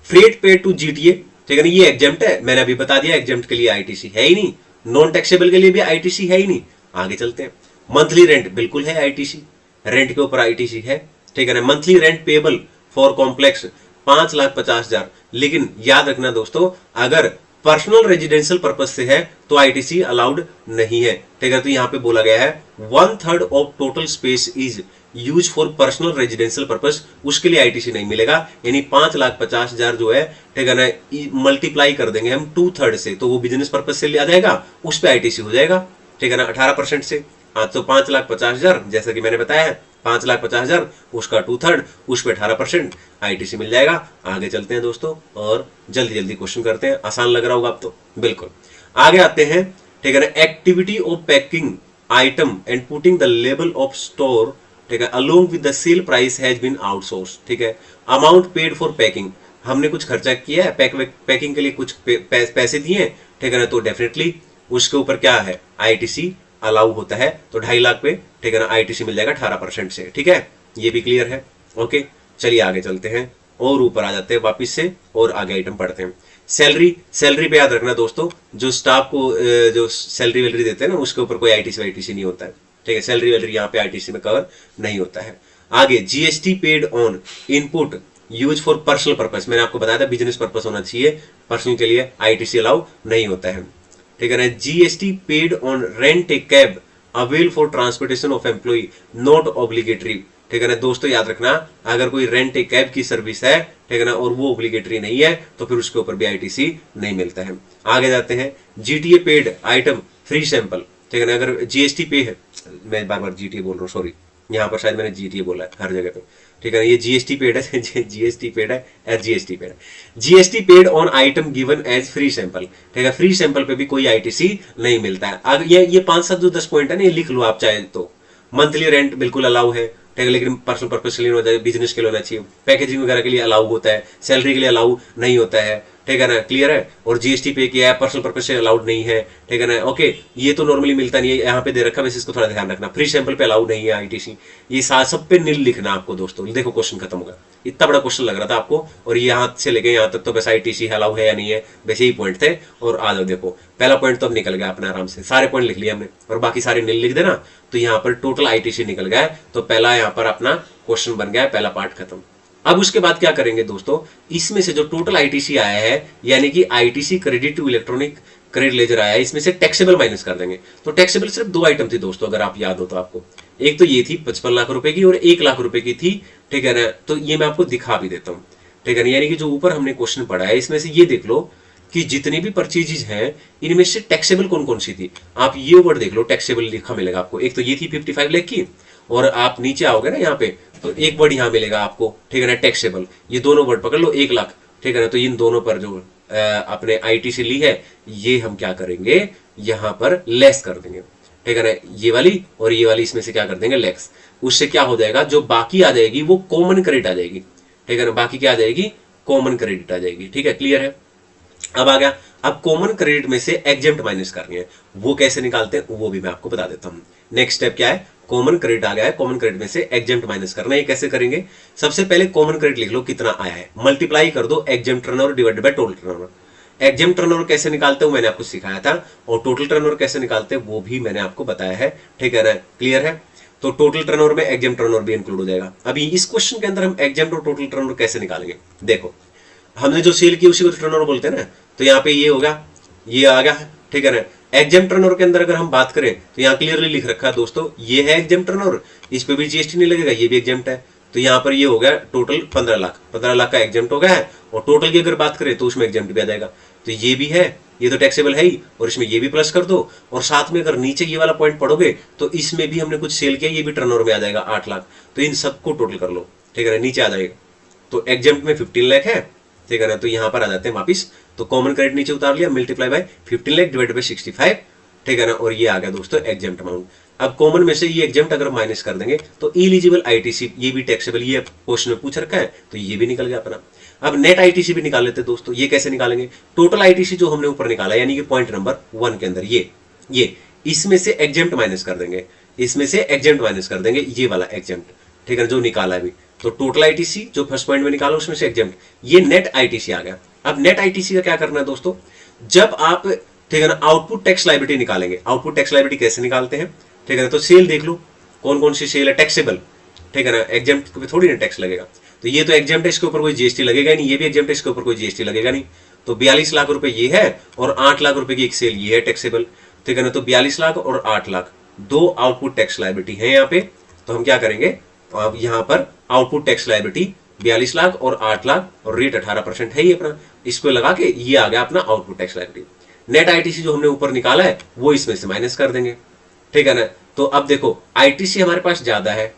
फ्रेट पे टू जीटीए, ठीक है ना, ये एग्जेम्प्ट है, मैंने अभी बता दिया एग्जेम्प्ट के लिए आईटीसी है ही नहीं, नॉन टैक्सेबल के लिए भी आईटीसी है ही नहीं। आगे चलते हैं। मंथली रेंट बिल्कुल है आईटीसी, रेंट के ऊपर आईटीसी है, ठीक है ना। Monthly rent payable for complex 5,50,000। लेकिन याद रखना दोस्तों, अगर पर्सनल रेजिडेंशियल पर्पज से है तो आईटीसी अलाउड नहीं है, ठीक है। तो यहां पे बोला गया है 1/3 of total space is use for personal residential purpose, उसके लिए आईटीसी नहीं मिलेगा। यानी 5,50,000 जो है, ठीक है ना, मल्टीप्लाई कर देंगे हम 2/3 से, तो वो बिजनेस पर्पज से लिया जाएगा, उस पर आईटीसी हो जाएगा, ठीक है ना, 18% से। हाँ, तो 5,50,000 जैसा कि मैंने बताया है, 5,50,000 उसका 2/3, उस पर 18% आईटीसी मिल जाएगा। आगे चलते हैं दोस्तों और जल्दी जल्दी क्वेश्चन करते हैं। आसान लग रहा होगा अब तो, बिल्कुल। आगे आते हैं, ठीक है ना। Activity of packing item and putting the label of store, ठीक है, along with the sale price has been outsource, ठीक है। अमाउंट पेड फॉर पैकिंग, हमने कुछ खर्चा किया है पैकिंग के लिए, कुछ पैसे दिए, ठीक है ना, तो डेफिनेटली उसके ऊपर क्या है आईटीसी अलाउ होता है। तो 2.5 लाख पे, ठीक है ना, आईटीसी मिल जाएगा 18% से, ठीक है। ये भी क्लियर है, ओके। चलिए आगे चलते हैं और ऊपर आ जाते हैं वापिस से और आगे आइटम पढ़ते हैं। सैलरी, सैलरी पे याद रखना दोस्तों, जो स्टाफ को जो सैलरी वैलरी देते हैं ना, उसके ऊपर कोई आईटीसी वाईटीसी नहीं होता है, ठीक है। सैलरी वैलरी यहाँ पे आईटीसी में कवर नहीं होता है। आगे GST paid on input use for personal purpose, मैंने आपको बताया था बिजनेस पर्पस होना चाहिए, पर्सनल के लिए आईटीसी अलाउ नहीं होता है, ठीक है ना। GST paid on rent a cab avail for transportation of employ not obligatory, ठीक है ना। दोस्तों याद रखना, अगर कोई रेंट ए कैब की सर्विस है, ठीक है ना, और वो ऑब्लिगेटरी नहीं है तो फिर उसके ऊपर भी आईटीसी नहीं मिलता है। आगे जाते हैं। GTA paid item free sample, ठीक है ना। अगर जीएसटी पे है, मैं बार बार जीटीए बोल रहा हूँ, सॉरी, यहाँ पर शायद मैंने जीटीए बोला है हर जगह पे, ठीक है ना। ये जीएसटी पेड है, जीएसटी पेड है, एच जीएसटी पेड है। GST paid on item given as free sample, ठीक है। फ्री सैंपल पे भी कोई आईटीसी नहीं मिलता है। अब ये 5-7 जो 10 पॉइंट है ना, ये लिख लो आप चाहे तो। मंथली रेंट बिल्कुल अलाउ है, ठीक है, लेकिन पर्सनल पर्पज के लिए हो जाए, बिजनेस के लिए होना चाहिए। पैकेजिंग वगैरह के लिए अलाउ होता है, सैलरी के लिए अलाउ नहीं होता है, ठीक है ना, क्लियर है। और जीएसटी पे किया है, पर्सनल पर्पज से अलाउड नहीं है, ठीक है ना, ओके। ये तो नॉर्मली मिलता नहीं है, यहाँ पे दे रखा है, वैसे इसको थोड़ा ध्यान रखना। फ्री सैंपल पे अलाउड नहीं है आईटीसी, ये सब पे नील लिखना आपको दोस्तों। देखो क्वेश्चन खत्म होगा, इतना बड़ा क्वेश्चन लग रहा था आपको, और यहाँ से लेके यहाँ तक तो बस आईटीसी अलाउ है या नहीं है, वैसे ही पॉइंट थे। और आ जाओ, देखो पहला पॉइंट तो अब निकल गया अपने आराम से, सारे पॉइंट लिख लिए हमने, और बाकी सारे नील लिख देना, तो यहाँ पर टोटल आईटीसी निकल गया। तो पहला यहाँ पर अपना क्वेश्चन बन गया, पहला पार्ट खत्म। अब उसके बाद क्या करेंगे दोस्तों, इसमें से जो टोटल आईटीसी आया है, यानी कि ITC credit to electronic credit ledger आया है, इसमें से टैक्सेबल माइनस कर देंगे। तो टैक्सेबल सिर्फ 2 आइटम थी दोस्तों, अगर आप याद हो तो आपको, एक तो ये थी 55 लाख रुपए की, और 1 लाख रुपए की थी, ठीक है ना। तो ये मैं आपको दिखा भी देता हूँ, ठीक है ना। यानी कि जो ऊपर हमने क्वेश्चन पढ़ा है, इसमें से ये देख लो कि जितनी भी परचेजेज हैं, इनमें से टैक्सेबल कौन कौन सी थी। आप ये वर्ड देख लो, टैक्सेबल लिखा मिलेगा आपको। एक तो ये थी 55 लाख की, और आप नीचे आओगे ना यहाँ पे, तो एक वर्ड यहाँ मिलेगा आपको, ठीक है ना, टैक्सेबल। ये दोनों वर्ड पकड़ लो, 1 लाख, ठीक है ना। तो इन दोनों पर जो अपने आईटीसी ली है, ये हम क्या करेंगे, यहाँ पर लेस कर देंगे, ठीक है ना। ये वाली और ये वाली, इसमें से क्या कर देंगे, लेस। उससे क्या हो जाएगा, जो बाकी आ जाएगी वो कॉमन क्रेडिट आ जाएगी, ठीक है ना। बाकी क्या आ जाएगी, कॉमन क्रेडिट आ जाएगी, ठीक है, क्लियर है। अब आ गया, अब कॉमन क्रेडिट में से एग्जेम्प्ट माइनस करनी है, वो कैसे निकालते हैं वो भी मैं आपको बता देता हूं। नेक्स्ट स्टेप क्या है, कॉमन क्रेडिट आ गया है, कॉमन क्रेडिट में से एग्जेम्प्ट माइनस करना है। ये कैसे करेंगे, सबसे पहले कॉमन क्रेडिट लिख लो कितना आया है, मल्टीप्लाई कर दो exempt turnover divided by total turnover. Exempt turnover कैसे निकालते हो मैंने आपको सिखाया था, और टोटल टर्नओवर कैसे निकालते हैं वो भी मैंने आपको बताया है, ठीक है ना, क्लियर है। तो टोटल टर्नओवर में एग्जेम्प्ट टर्नओवर भी इंक्लूड हो जाएगा। अभी इस क्वेश्चन के अंदर हम एग्जेम्प्ट और टोटल टर्नओवर कैसे निकालेंगे, देखो हमने जो सेल की उसी को टर्नओवर बोलते हैं ना। तो यहाँ पे ये होगा, ये आ गया, ठीक है ना। एग्जेम्प्ट टर्नओवर के अंदर अगर हम बात करें, तो यहाँ क्लियरली लिख रखा है दोस्तों, ये है एग्जेम्प्ट टर्नओवर, इस पे भी जीएसटी नहीं लगेगा, ये भी एग्जेम्प्ट है। तो यहाँ पर ये हो गया टोटल 15 लाख, 15 लाख का एग्जेम्प्ट हो गया है, और टोटल की अगर बात करें तो उसमें एग्जेम्प्ट भी आ जाएगा। तो ये भी है, ये तो टैक्सेबल है ही, और इसमें ये भी प्लस कर दो, और साथ में अगर नीचे ये वाला पॉइंट पढ़ोगे तो इसमें भी हमने कुछ सेल किया, ये भी टर्नओवर में आ जाएगा 8 लाख। तो इन सबको टोटल कर लो, ठीक है ना, नीचे आ जाएगा। तो एग्जेम्प्ट में 15 लाख है, ठीक है ना। तो यहाँ पर आ जाते हैं वापिस, तो कॉमन क्रेडिट नीचे उतार लिया, multiply by 15 lakh divided by 65, ठीक है ना। और ये आ गया दोस्तों एग्जेम्प्ट अमाउंट। अब कॉमन में से ये एग्जेम्प्ट अगर माइनस कर देंगे तो इलिजिबल आईटीसी, ये भी टैक्सेबल, ये क्वेश्चन में पूछ रखा है, तो ये भी निकल गया अपना। अब नेट आईटीसी भी निकाल लेते हैं दोस्तों। ये कैसे निकालेंगे, टोटल आईटीसी जो हमने ऊपर निकाला, यानी कि पॉइंट नंबर 1 के अंदर ये इसमें से एग्जेम्प्ट माइनस कर देंगे, इसमें से एग्जेम्प्ट माइनस कर देंगे, ये वाला एग्जेम्प्ट, ठीक है, जो निकाला है अभी। तो टोटल आईटीसी जो फर्स्ट पॉइंट में निकाला उसमें से एग्जेम्प्ट, ये नेट आईटीसी आ गया। अब नेट आईटीसी का क्या करना है दोस्तों, जब आप, ठीक है ना, आउटपुट टैक्स लायबिलिटी निकालेंगे। आउटपुट टैक्स लायबिलिटी कैसे निकालते हैं, ठीक है ना। तो सेल देख लो कौन कौन सी सेल है टैक्सेबल, ठीक है ना, एग्जेम्प्ट पे थोड़ी ना टैक्स लगेगा। तो ये तो एग्जेम्प्ट है, इसके ऊपर कोई जीएसटी लगेगा नहीं, ये भी एग्जेम्प्ट है, इसके ऊपर कोई जीएसटी लगेगा नहीं। तो 42 लाख रुपए ये है, और 8 लाख रुपए की एक सेल ये है टैक्सेबल, ठीक है ना। तो 42 लाख और 8 लाख, 2 आउटपुट टैक्स लायबिलिटी है यहाँ पे। तो हम क्या करेंगे, अब यहाँ पर आउटपुट टैक्स लायबिलिटी 42 लाख और 8 लाख, और रेट 18% है ये अपना, इसको लगा के ये आ गया अपना output tax liability. Net ITC जो हमने ऊपर निकाला है वो इसमें से माइनस कर देंगे, ठीक है ना। तो अब देखो आईटीसी हमारे पास ज्यादा है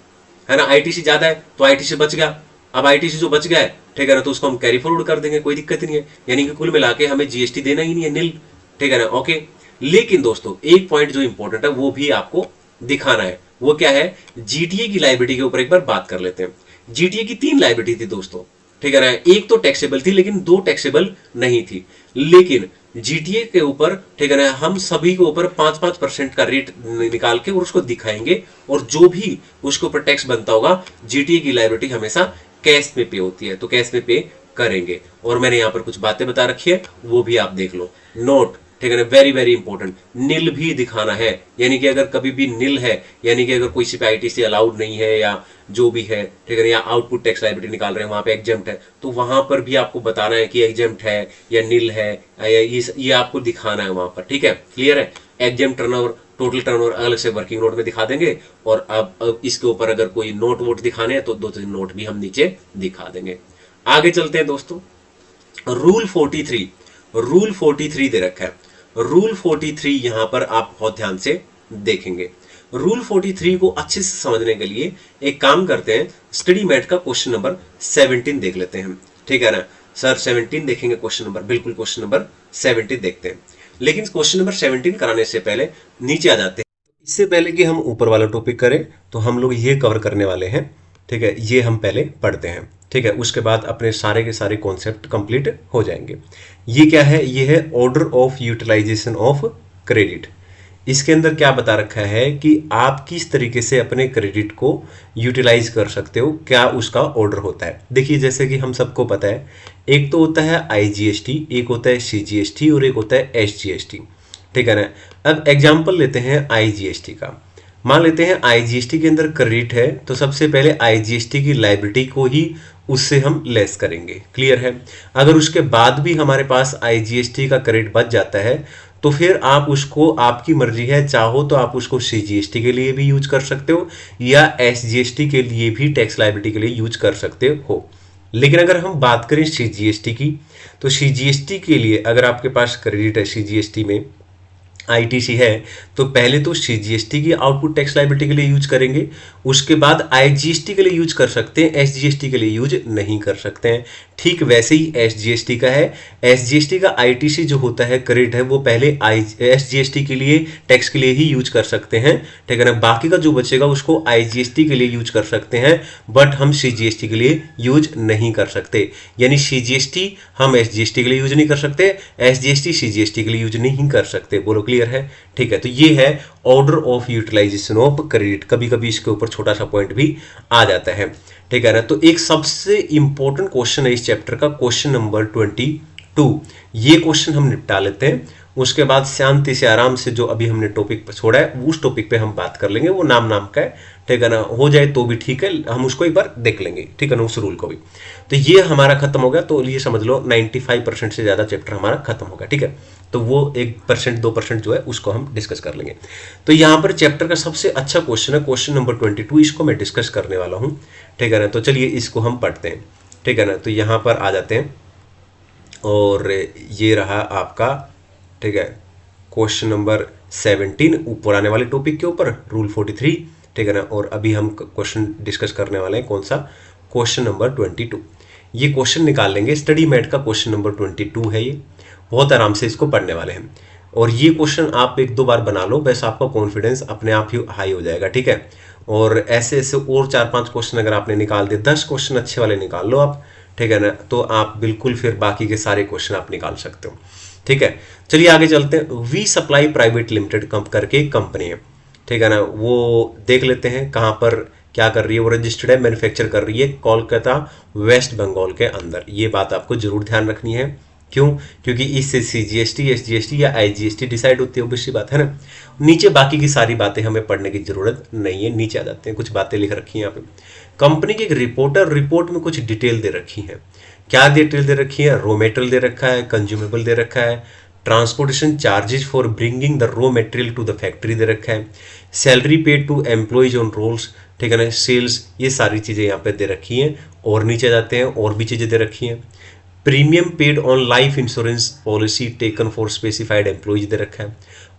ना, आईटीसी ज्यादा है तो आईटीसी बच गया। अब आईटीसी जो बच गया है, ठीक है ना, तो उसको हम कैरी फॉरवर्ड कर देंगे, कोई दिक्कत नहीं है। यानी कि कुल मिला के हमें जीएसटी देना ही नहीं है, नील, ठीक है ना, ओके। लेकिन दोस्तों एक पॉइंट जो इंपॉर्टेंट है वो भी आपको दिखाना है, वो क्या है, जीटीए की लायबिलिटी के ऊपर एक बार बात कर लेते हैं। जीटीए की 3 लायबिलिटी थी दोस्तों, ठीक है ना। एक तो टैक्सेबल थी लेकिन 2 टैक्सेबल नहीं थी। लेकिन जीटीए के ऊपर, ठीक है ना, हम सभी के ऊपर 5-5% का रेट निकाल के और उसको दिखाएंगे, और जो भी उसके ऊपर टैक्स बनता होगा, जीटीए की लायबिलिटी हमेशा कैश में पे होती है, तो कैश में पे करेंगे। और मैंने यहाँ पर कुछ बातें बता रखी है, वो भी आप देख लो, नोट, ठीक है ना, वेरी वेरी इंपॉर्टेंट। नील भी दिखाना है, यानी कि अगर कभी भी नील है, यानी कि अगर कोई सी पे आईटीसी अलाउड नहीं है या जो भी है, ठीक है ना, या आउटपुट टैक्स लायबिलिटी निकाल रहे हैं, वहां पे एग्जेम्प्ट है, तो वहां पर भी आपको बताना है कि एग्जेम्प्ट है या नील है, या ये आपको दिखाना है वहां पर, ठीक है, क्लियर है। एग्जेम्प्ट टर्नओवर, टोटल टर्नओवर अलग से वर्किंग नोट में दिखा देंगे, और अब इसके ऊपर अगर कोई नोट वोट दिखाने हैं तो 2-3 नोट भी हम नीचे दिखा देंगे। आगे चलते हैं दोस्तों, रूल 43, रूल 43 दे रखा है। रूल 43 यहां पर आप बहुत ध्यान से देखेंगे। रूल 43 को अच्छे से समझने के लिए एक काम करते हैं, स्टडी मैट का क्वेश्चन नंबर 17 देख लेते हैं, ठीक है ना सर? 17 देखेंगे क्वेश्चन नंबर, बिल्कुल क्वेश्चन नंबर 17 देखते हैं। लेकिन क्वेश्चन नंबर 17 कराने से पहले नीचे आ जाते हैं। इससे पहले कि हम ऊपर वाला टॉपिक करें तो हम लोग ये कवर करने वाले हैं, ठीक है? ये हम पहले पढ़ते हैं, ठीक है? उसके बाद अपने सारे के सारे कॉन्सेप्ट कंप्लीट हो जाएंगे। ये क्या है? ये है order of utilisation of credit. इसके अंदर क्या बता रखा है कि आप किस तरीके से अपने क्रेडिट को यूटिलाइज कर सकते हो, क्या उसका ऑर्डर होता है। देखिए जैसे कि हम सबको पता है, एक तो होता है IGST, एक होता है CGST और एक होता है SGST, ठीक है ना? अब एग्जाम्पल लेते हैं IGST का। मान लेते हैं IGST के अंदर क्रेडिट है, तो सबसे पहले IGST की लायबिलिटी को ही उससे हम लेस करेंगे, क्लियर है? अगर उसके बाद भी हमारे पास IGST का क्रेडिट बच जाता है तो फिर आप उसको, आपकी मर्जी है, चाहो तो आप उसको CGST के लिए भी यूज कर सकते हो या SGST के लिए भी, टैक्स लायबिलिटी के लिए यूज कर सकते हो। लेकिन अगर हम बात करें CGST की, तो CGST के लिए अगर आपके पास क्रेडिट है CGST में, ITC है, तो पहले तो CGST की आउटपुट टैक्स लायबिलिटी के लिए यूज करेंगे, उसके बाद IGST के लिए यूज कर सकते हैं, SGST के लिए यूज नहीं कर सकते हैं। ठीक वैसे ही SGST का है, SGST का ITC जो होता है क्रेडिट है, वो पहले SGST के लिए, टैक्स के लिए ही यूज कर सकते हैं, ठीक है ना? बाकी का जो बचेगा उसको IGST के लिए यूज कर सकते हैं, बट हम CGST के लिए यूज नहीं कर सकते। यानी CGST हम SGST के लिए यूज नहीं कर सकते, SGST CGST के लिए यूज नहीं कर सकते। बोलो क्लियर है? ठीक है, तो ये है order of utilisation of credit. कभी कभी इसके ऊपर छोटा सा पॉइंट भी आ जाता है, ठीक है ना? तो एक सबसे इंपॉर्टेंट क्वेश्चन है इस चैप्टर का, क्वेश्चन नंबर 22। ये क्वेश्चन हम निपटा लेते हैं, उसके बाद शांति से आराम से जो अभी हमने टॉपिक छोड़ा है उस टॉपिक पे हम बात कर लेंगे। वो नाम का है, ठीक है ना? हो जाए तो भी ठीक है, हम उसको एक बार देख लेंगे, ठीक है ना? उस रूल को भी। तो ये हमारा खत्म हो गया, तो ये समझ लो 95% से ज्यादा चैप्टर हमारा खत्म होगा, ठीक है? तो वो 1% 2% जो है उसको हम डिस्कस कर लेंगे। तो यहाँ पर चैप्टर का सबसे अच्छा क्वेश्चन है क्वेश्चन नंबर 22, इसको मैं डिस्कस करने वाला हूँ, ठीक है ना? तो चलिए इसको हम पढ़ते हैं, ठीक है ना? तो यहाँ पर आ जाते हैं और ये रहा आपका, ठीक है, क्वेश्चन नंबर 17 ऊपर आने वाले टॉपिक के ऊपर, रूल 43, ठीक है ना? और अभी हम क्वेश्चन डिस्कस करने वाले हैं, कौन सा? Question number 22। ये क्वेश्चन निकाल लेंगे, स्टडी मैट का क्वेश्चन नंबर 22 है ये। बहुत आराम से इसको पढ़ने वाले हैं, और ये क्वेश्चन आप 1-2 बार बना लो, बस आपका कॉन्फिडेंस अपने आप ही हाई हो जाएगा, ठीक है? और ऐसे ऐसे और 4-5 क्वेश्चन अगर आपने निकाल दिए, 10 क्वेश्चन अच्छे वाले निकाल लो आप, ठीक है ना? तो आप बिल्कुल फिर बाकी के सारे क्वेश्चन आप निकाल सकते हो, ठीक है? चलिए आगे चलते हैं। वी सप्लाई प्राइवेट लिमिटेड करके एक कंपनी है, ठीक है ना? वो देख लेते हैं कहाँ पर क्या कर रही है। वो रजिस्टर्ड है, मैन्युफैक्चर कर रही है कोलकाता वेस्ट बंगाल के अंदर। ये बात आपको जरूर ध्यान रखनी है। क्यों? क्योंकि इससे CGST, SGST या IGST डिसाइड होती है, ऑब्वियस सी बात है ना। नीचे बाकी की सारी बातें हमें पढ़ने की जरूरत नहीं है, नीचे आ जाते हैं, कुछ बातें लिख रखी हैं यहाँ पे। कंपनी की एक रिपोर्ट में कुछ डिटेल दे रखी है। क्या डिटेल दे रखी है? रॉ मेटेरियल दे रखा है, कंज्यूमेबल दे रखा है, transportation charges for bringing the raw material to the factory दे रखा है, salary paid to employees on rolls, ठीक है ना, सेल्स, ये सारी चीजें यहाँ पे दे रखी हैं। और नीचे जाते हैं, और भी चीजें दे रखी हैं। Premium paid on life insurance policy taken for specified employees दे रखा है,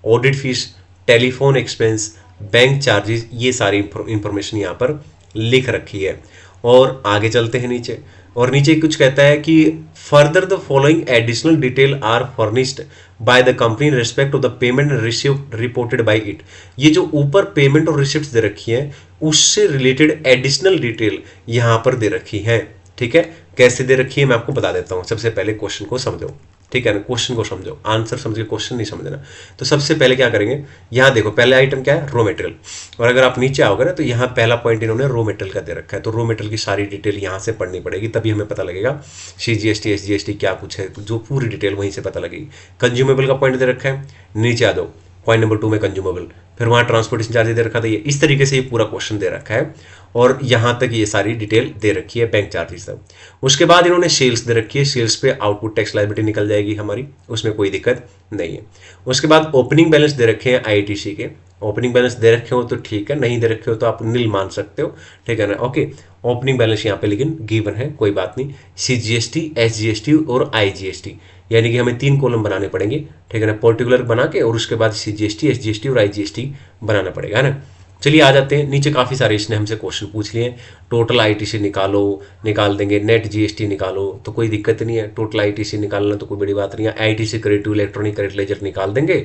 audit fees, telephone expense, bank charges, ये सारी इंफॉर्मेशन यहाँ पर लिख रखी है। और आगे चलते हैं नीचे, और नीचे कुछ कहता है कि further the following additional detail are furnished by the company in respect of the payment received reported by it. ये जो ऊपर पेमेंट और रिसिप्ट दे रखी है उससे रिलेटेड एडिशनल डिटेल यहाँ पर दे रखी है, ठीक है? कैसे दे रखी है मैं आपको बता देता हूँ। सबसे पहले क्वेश्चन को समझो, ठीक है ना? क्वेश्चन को समझो, आंसर समझ के क्वेश्चन नहीं समझना। तो सबसे पहले क्या करेंगे, यहाँ देखो पहले आइटम क्या है? Raw material. और अगर आप नीचे आओगे ना तो यहाँ पहला पॉइंट इन्होंने रॉ मटेरियल का दे रखा है, तो रॉ मटेरियल की सारी डिटेल यहाँ से पढ़नी पड़ेगी, तभी हमें पता लगेगा CGST SGST क्या कुछ है, जो पूरी डिटेल वहीं से पता लगेगी। कंज्यूमेबल का पॉइंट दे रखा है, नीचे आ दो, पॉइंट नंबर 2 में कंज्यूमेबल, फिर वहाँ ट्रांसपोर्टेशन चार्जेस दे रखा था। ये इस तरीके से ये पूरा क्वेश्चन दे रखा है, और यहाँ तक ये सारी डिटेल दे रखी है, बैंक चार्जेस तक। उसके बाद इन्होंने सेल्स दे रखी है, सेल्स पे आउटपुट टैक्स लायबिलिटी निकल जाएगी हमारी, उसमें कोई दिक्कत नहीं है। उसके बाद ओपनिंग बैलेंस दे रखे हैं ITC के, ओपनिंग बैलेंस दे रखे हो तो ठीक है, नहीं दे रखे हो तो आप नील मान सकते हो, ठीक है ना? ओके, ओपनिंग बैलेंस यहाँ पे लेकिन गिवन है, कोई बात नहीं। CGST SGST और IGST यानी कि हमें 3 कॉलम बनाने पड़ेंगे, ठीक है ना, पर्टिकुलर बना के, और उसके बाद CGST, SGST और IGST बनाना पड़ेगा, है ना। चलिए आ जाते हैं नीचे, काफ़ी सारे इसने हमसे क्वेश्चन पूछ लिए। टोटल ITC निकालो, निकाल देंगे। नेट GST निकालो, तो कोई दिक्कत नहीं है, टोटल ITC निकालना तो कोई बड़ी बात नहीं है। ITC credit to electronic credit ledger निकाल देंगे,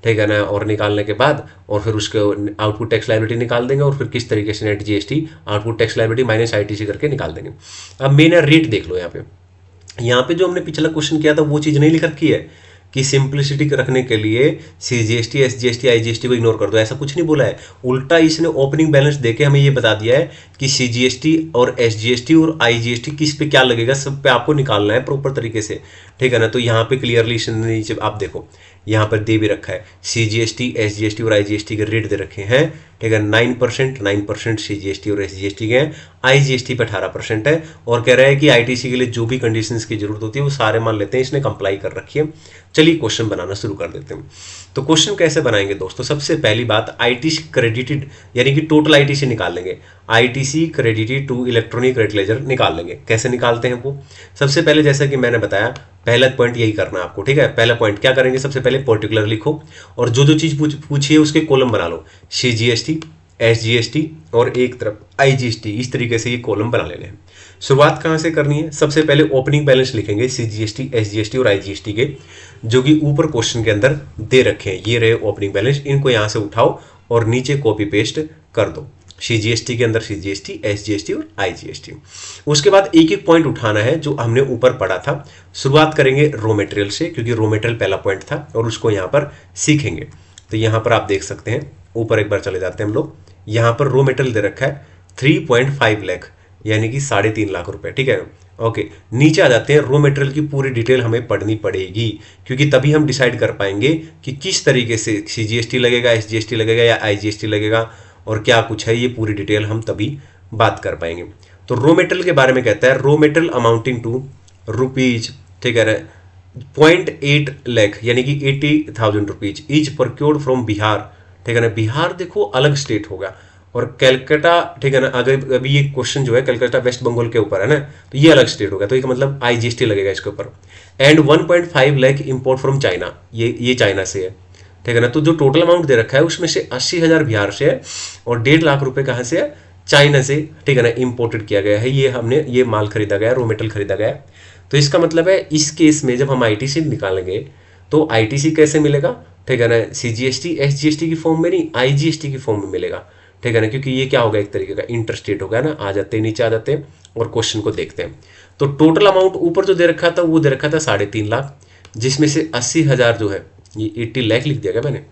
ठीक है ना, और निकालने के बाद और फिर उसके आउटपुट टैक्स लायबिलिटी निकाल देंगे, और फिर किस तरीके से net GST output tax liability minus ITC करके निकाल देंगे। अब मेन रेट देख लो, यहाँ पे जो हमने पिछला क्वेश्चन किया था वो चीज़ नहीं लिख रखी है कि सिंप्लिसिटी रखने के लिए CGST, SGST, IGST को इग्नोर कर दो, ऐसा कुछ नहीं बोला है। उल्टा इसने ओपनिंग बैलेंस देके हमें ये बता दिया है कि CGST और SGST और IGST किस पे क्या लगेगा, सब पे आपको निकालना है प्रॉपर तरीके से, ठीक है ना। तो यहाँ पे क्लियरली इसने नीचे आप देखो, यहाँ पर दे भी रखा है CGST, SGST और IGST के रेट दे रखे हैं, ठीक है। 9% CGST और SGST के हैं, IGST पे 18% है, और कह रहा है कि ITC के लिए जो भी कंडीशंस की जरूरत होती है वो सारे मान लेते हैं, इसने कंप्लाई कर रखी है। चलिए क्वेश्चन बनाना शुरू कर देते हैं। तो क्वेश्चन कैसे बनाएंगे दोस्तों, सबसे पहली बात ITC क्रेडिटेड यानी कि टोटल ITC निकाल लेंगे। ITC credited to electronic credit ledger निकाल लेंगे। कैसे निकालते हैं वो, सबसे पहले जैसा कि मैंने बताया, पहला पॉइंट यही करना है आपको, ठीक है। पहला पॉइंट क्या करेंगे, सबसे पहले पर्टिकुलर लिखो और जो जो चीज पूछी है उसके कॉलम बना लो, CGST, SGST और एक तरफ IGST, इस तरीके से ये कॉलम बना लेने हैं। शुरुआत कहाँ से करनी है, सबसे पहले ओपनिंग बैलेंस लिखेंगे CGST, SGST और IGST के, जो कि ऊपर क्वेश्चन के अंदर दे रखे हैं। ये रहे ओपनिंग बैलेंस, इनको यहाँ से उठाओ और नीचे कॉपी पेस्ट कर दो। CGST के अंदर CGST, SGST और IGST। उसके बाद एक एक पॉइंट उठाना है जो हमने ऊपर पढ़ा था। शुरुआत करेंगे रॉ मटेरियल से, क्योंकि रॉ मटेरियल पहला पॉइंट था और उसको यहाँ पर सीखेंगे। तो यहाँ पर आप देख सकते हैं, ऊपर एक बार चले जाते हैं हम लोग, यहाँ पर रॉ मटेरियल दे रखा है 3.5 लाख, यानी कि 3.5 लाख रुपए, ठीक है। ओके, नीचे आ जाते हैं। रॉ मटेरियल की पूरी डिटेल हमें पढ़नी पड़ेगी, क्योंकि तभी हम डिसाइड कर पाएंगे कि किस तरीके से CGST लगेगा, SGST लगेगा या IGST लगेगा और क्या कुछ है, ये पूरी डिटेल हम तभी बात कर पाएंगे। तो रॉ मटेरियल के बारे में कहता है, raw material amounting to rupees, ठीक है, 0.8 लाख यानी कि 80,000 rupees is procured from Bihar, ठीक है ना। बिहार देखो अलग स्टेट होगा, और कलकत्ता, ठीक है ना, अगर अभी ये क्वेश्चन जो है कलकत्ता वेस्ट बंगाल के ऊपर है ना, तो ये अलग स्टेट होगा, तो इसका मतलब IGST लगेगा इसके ऊपर। And 1.5 lakh import from China, ये चाइना से है, ठीक है ना। तो जो टोटल अमाउंट दे रखा है उसमें से 80,000 बिहार से है और 1.5 लाख रुपए कहाँ से है, चाइना से, ठीक है ना, इंपोर्टेड किया गया है। ये हमने ये माल खरीदा गया, रॉ मटेरियल खरीदा गया है। तो इसका मतलब है इस केस में जब हम ITC निकालेंगे तो ITC कैसे मिलेगा, ठीक है ना, CGST, SGST की फॉर्म में नहीं, IGST की फॉर्म में मिलेगा, ठीक है ना, क्योंकि ये क्या होगा, एक तरीके का इंटरस्टेट होगा ना। आ जाते हैं नीचे, आ जाते हैं और क्वेश्चन को देखते हैं। तो टोटल अमाउंट ऊपर जो दे रखा था वो दे रखा था 3.5 लाख, जिसमें से 80,000 जो है, ये 80 लाख लिख दिया गया मैंने,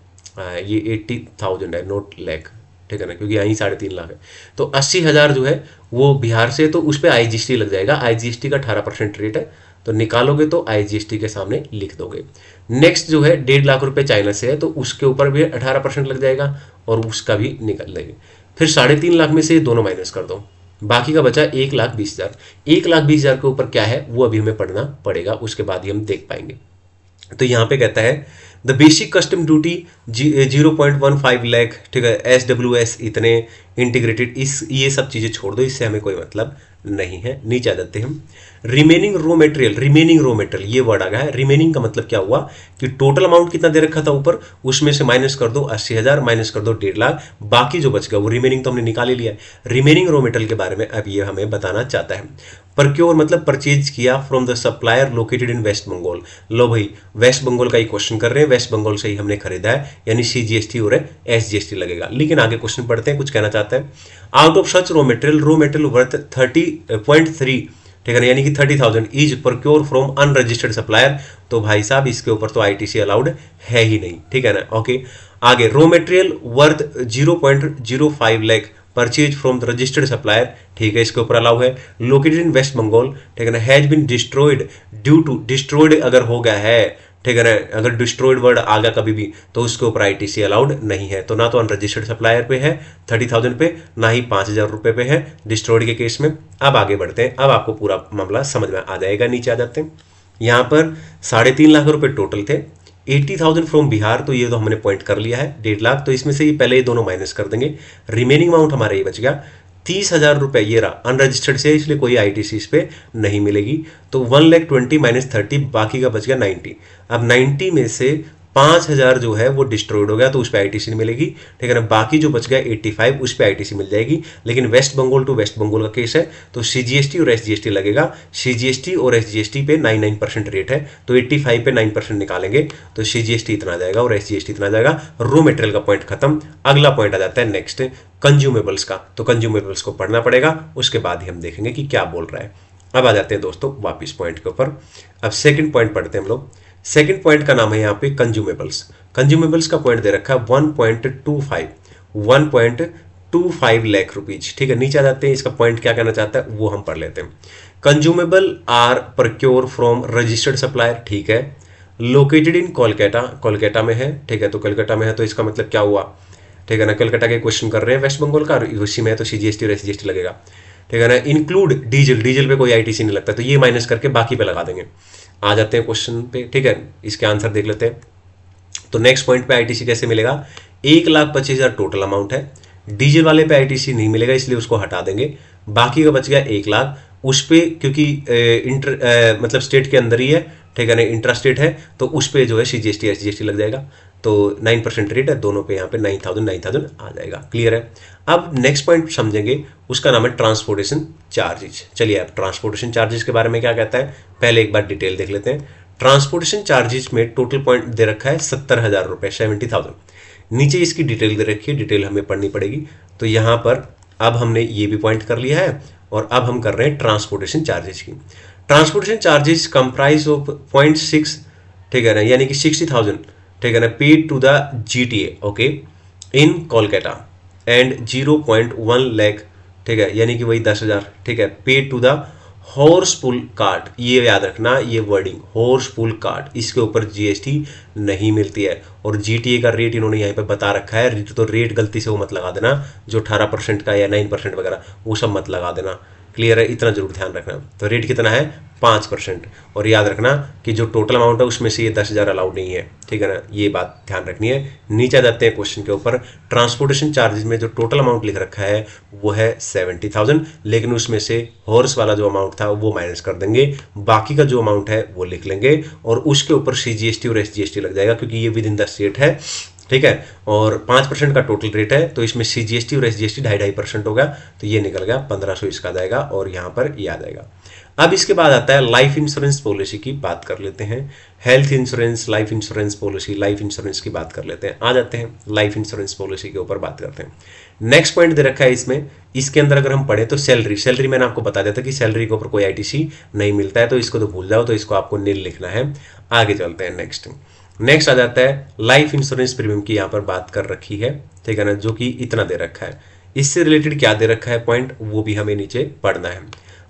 ये 80,000 है, नोट लाख, ठीक है ना, क्योंकि यहीं 3.5 लाख है। तो 80,000 जो है वो बिहार से, तो उस पर IGST लग जाएगा। IGST का 18% रेट है, तो निकालोगे तो IGST के सामने लिख दोगे। नेक्स्ट जो है 1.5 लाख रुपए चाइना से है, तो उसके ऊपर भी 18% लग जाएगा और उसका भी निकाल देंगे। फिर 3.5 लाख में से ये दोनों माइनस कर दो, बाकी का बचा 1,20,000। 1,20,000 के ऊपर क्या है वो अभी हमें पढ़ना पड़ेगा, उसके बाद ही हम देख पाएंगे। तो यहाँ पे कहता है the basic custom duty 0.15 lakh, ठीक है, SWS इतने इंटीग्रेटेड, इस ये सब चीजें छोड़ दो, इससे हमें कोई मतलब नहीं है। नीचे आ जाते हैं हम। रिमेनिंग रॉ मटेरियल, ये वर्ड आ गया है। रिमेनिंग का मतलब क्या हुआ कि टोटल अमाउंट कितना दे रखा था ऊपर, उसमें से माइनस कर दो 80,000, माइनस कर दो 1.5 लाख, बाकी जो बच गया वो रिमेनिंग तो हमने निकाल ही लिया है। रिमेनिंग रॉ मटेरियल के बारे में अब ये हमें बताना चाहता है। प्रक्योर मतलब परचेज किया from the supplier located in West Bengal. लो भाई, वेस्ट बंगाल का ही क्वेश्चन कर रहे हैं, वेस्ट बंगाल से ही हमने खरीदा है, यानी CGST और SGST लगेगा। लेकिन आगे क्वेश्चन पढ़ते हैं, कुछ कहना चाहता है। Out of such raw material worth 30.3, ठीक है ना, यानी कि 30,000 is procure from unregistered supplier. तो भाई साहब इसके ऊपर तो ITC अलाउड है ही नहीं, ठीक है ना। ओके, आगे raw material worth 0.05 lakh purchase from the registered supplier, ठीक है, इसके ऊपर अलाउ है। लोकेटेड इन वेस्ट बंगाल, ठीक है ना, has been destroyed due to, destroyed अगर हो गया है, ठीक है ना, अगर डिस्ट्रॉयड वर्ड आ गया कभी भी तो उसके ऊपर ITC अलाउड नहीं है। तो ना तो अनरजिस्टर्ड सप्लायर पे है 30,000 पे, ना ही 5,000 रुपए पे है डिस्ट्रॉयड के केस में। अब आगे बढ़ते हैं, अब आपको पूरा मामला समझ में आ जाएगा। नीचे आ जाते हैं, यहाँ पर 3.5 लाख रुपए टोटल थे, 80,000 फ्रॉम बिहार, तो ये तो हमने पॉइंट कर लिया है 1.5 लाख, तो इसमें से ये पहले ये दोनों माइनस कर देंगे। रिमेनिंग अमाउंट हमारा ये बच गया 30,000 रुपए ये रहा अनरजिस्टर्ड से, इसलिए कोई आईटीसी इस पे नहीं मिलेगी। तो 1,20,000 माइनस 30, बाकी का बच गया 90। अब 90 में से 5,000 जो है वो डिस्ट्रॉयड हो गया, तो उस पर आईटीसी नहीं मिलेगी, ठीक है ना। बाकी जो बच गया 85, उस पर आईटीसी मिल जाएगी। लेकिन west Bengal to west Bengal का केस है, तो सीजीएसटी और एसजीएसटी लगेगा। सीजीएसटी और एसजीएसटी पे 99% रेट है, तो 85 पे 9% निकालेंगे तो सीजीएसटी इतना आ जाएगा और एसजीएसटी इतना आ जाएगा। रॉ मटेरियल का पॉइंट खत्म। अगला पॉइंट आ जाता है नेक्स्ट कंज्यूमेबल्स का। तो कंज्यूमेबल्स को पढ़ना पड़ेगा, उसके बाद ही हम देखेंगे कि क्या बोल रहा है। अब आ जाते हैं दोस्तों वापिस पॉइंट के ऊपर। अब सेकंड पॉइंट पढ़ते हैं हम लोग। सेकंड पॉइंट का नाम है यहाँ पे कंज्यूमेबल्स। कंज्यूमेबल्स का पॉइंट दे रखा है 1.25 लाख रुपीज, ठीक है। नीचे आ जाते हैं, इसका पॉइंट क्या कहना चाहता है वो हम पढ़ लेते हैं। Consumable are procure from registered supplier, ठीक है, लोकेटेड इन कोलकाता, कोलकाता में है, ठीक है। तो कोलकाता में है तो इसका मतलब क्या हुआ, ठीक है ना। कोलकाता के क्वेश्चन कर रहे हैं वेस्ट बंगाल का, उसी में है तो सीजीएसटी और एसजीएसटी लगेगा, ठीक है ना। इंक्लूड डीजल, डीजल पे कोई आईटीसी नहीं लगता, तो ये माइनस करके बाकी पे लगा देंगे। आ जाते हैं क्वेश्चन पे, ठीक है। इसके आंसर देख लेते हैं। तो नेक्स्ट पॉइंट पे आईटीसी कैसे मिलेगा, 1,25,000 टोटल अमाउंट है। डीजल वाले पे आईटीसी नहीं मिलेगा, इसलिए उसको हटा देंगे। बाकी का बच गया 1 लाख, उस पे क्योंकि मतलब स्टेट के अंदर ही है, ठीक है ना, इंट्रा स्टेट है, तो उस पे जो है सीजीएसटी एसजीएसटी लग जाएगा। तो 9% रेट है दोनों पे, यहाँ पे 9,000 आ जाएगा। क्लियर है। अब नेक्स्ट पॉइंट समझेंगे, उसका नाम है ट्रांसपोर्टेशन चार्जेस। चलिए अब ट्रांसपोर्टेशन चार्जेस के बारे में क्या कहता है, पहले एक बार डिटेल देख लेते हैं। ट्रांसपोर्टेशन चार्जेस में टोटल पॉइंट दे रखा है 70,000 रुपए, 70,000। नीचे इसकी डिटेल दे रखी है, डिटेल हमें पढ़नी पड़ेगी। तो यहाँ पर अब हमने ये भी पॉइंट कर लिया है, और अब हम कर रहे हैं ट्रांसपोर्टेशन चार्जेस की। ट्रांसपोर्टेशन चार्जेस कंप्राइज ऑफ 0.6, ठीक है ना, यानी कि 60,000, ठीक है ना, paid to the GTA, okay, in Kolkata, and 0.1 lakh, ठीक है, यानी कि वही 10,000, ठीक है, paid to the horse pull cart. ये याद रखना, ये वर्डिंग हॉर्स पुल कार्ट, इसके ऊपर जीएसटी नहीं मिलती है। और जीटीए का रेट इन्होंने यहाँ पे बता रखा है, तो रेट गलती से वो मत लगा देना जो 18% का या 9% वगैरह, वो सब मत लगा देना। क्लियर है, इतना जरूर ध्यान रखना। तो रेट कितना है 5%, और याद रखना कि जो टोटल अमाउंट है उसमें से ये 10,000 अलाउड नहीं है, ठीक है ना, ये बात ध्यान रखनी है। नीचे जाते हैं क्वेश्चन के ऊपर। ट्रांसपोर्टेशन चार्जेस में जो टोटल अमाउंट लिख रखा है वो है 70,000, लेकिन उसमें से हॉर्स वाला जो अमाउंट था वो माइनस कर देंगे, बाकी का जो अमाउंट है वो लिख लेंगे, और उसके ऊपर सीजीएसटी और एसजीएसटी लग जाएगा, क्योंकि ये विद इन द स्टेट है, ठीक है। और 5% का टोटल रेट है, तो इसमें सीजीएसटी और एसजीएसटी 2.5% होगा, तो ये निकल गया 1,500 इसका जाएगा, और यहाँ पर ये आ जाएगा। अब इसके बाद आता है लाइफ इंश्योरेंस पॉलिसी की बात कर लेते हैं। Health insurance, life insurance policy, life insurance की बात कर लेते हैं। आ जाते हैं लाइफ इंश्योरेंस पॉलिसी के ऊपर बात करते हैं। नेक्स्ट पॉइंट दे रखा है इसमें, इसके अंदर अगर हम पढ़े तो सैलरी, सैलरी मैंने आपको बता दिया था कि सैलरी के ऊपर कोई आईटीसी नहीं मिलता है, तो इसको तो भूल जाओ, तो इसको आपको नील लिखना है। आगे चलते हैं नेक्स्ट आ जाता है लाइफ इंश्योरेंस प्रीमियम की, यहाँ पर बात कर रखी है, ठीक है ना, जो कि इतना दे रखा है। इससे रिलेटेड क्या दे रखा है पॉइंट, वो भी हमें नीचे पढ़ना है।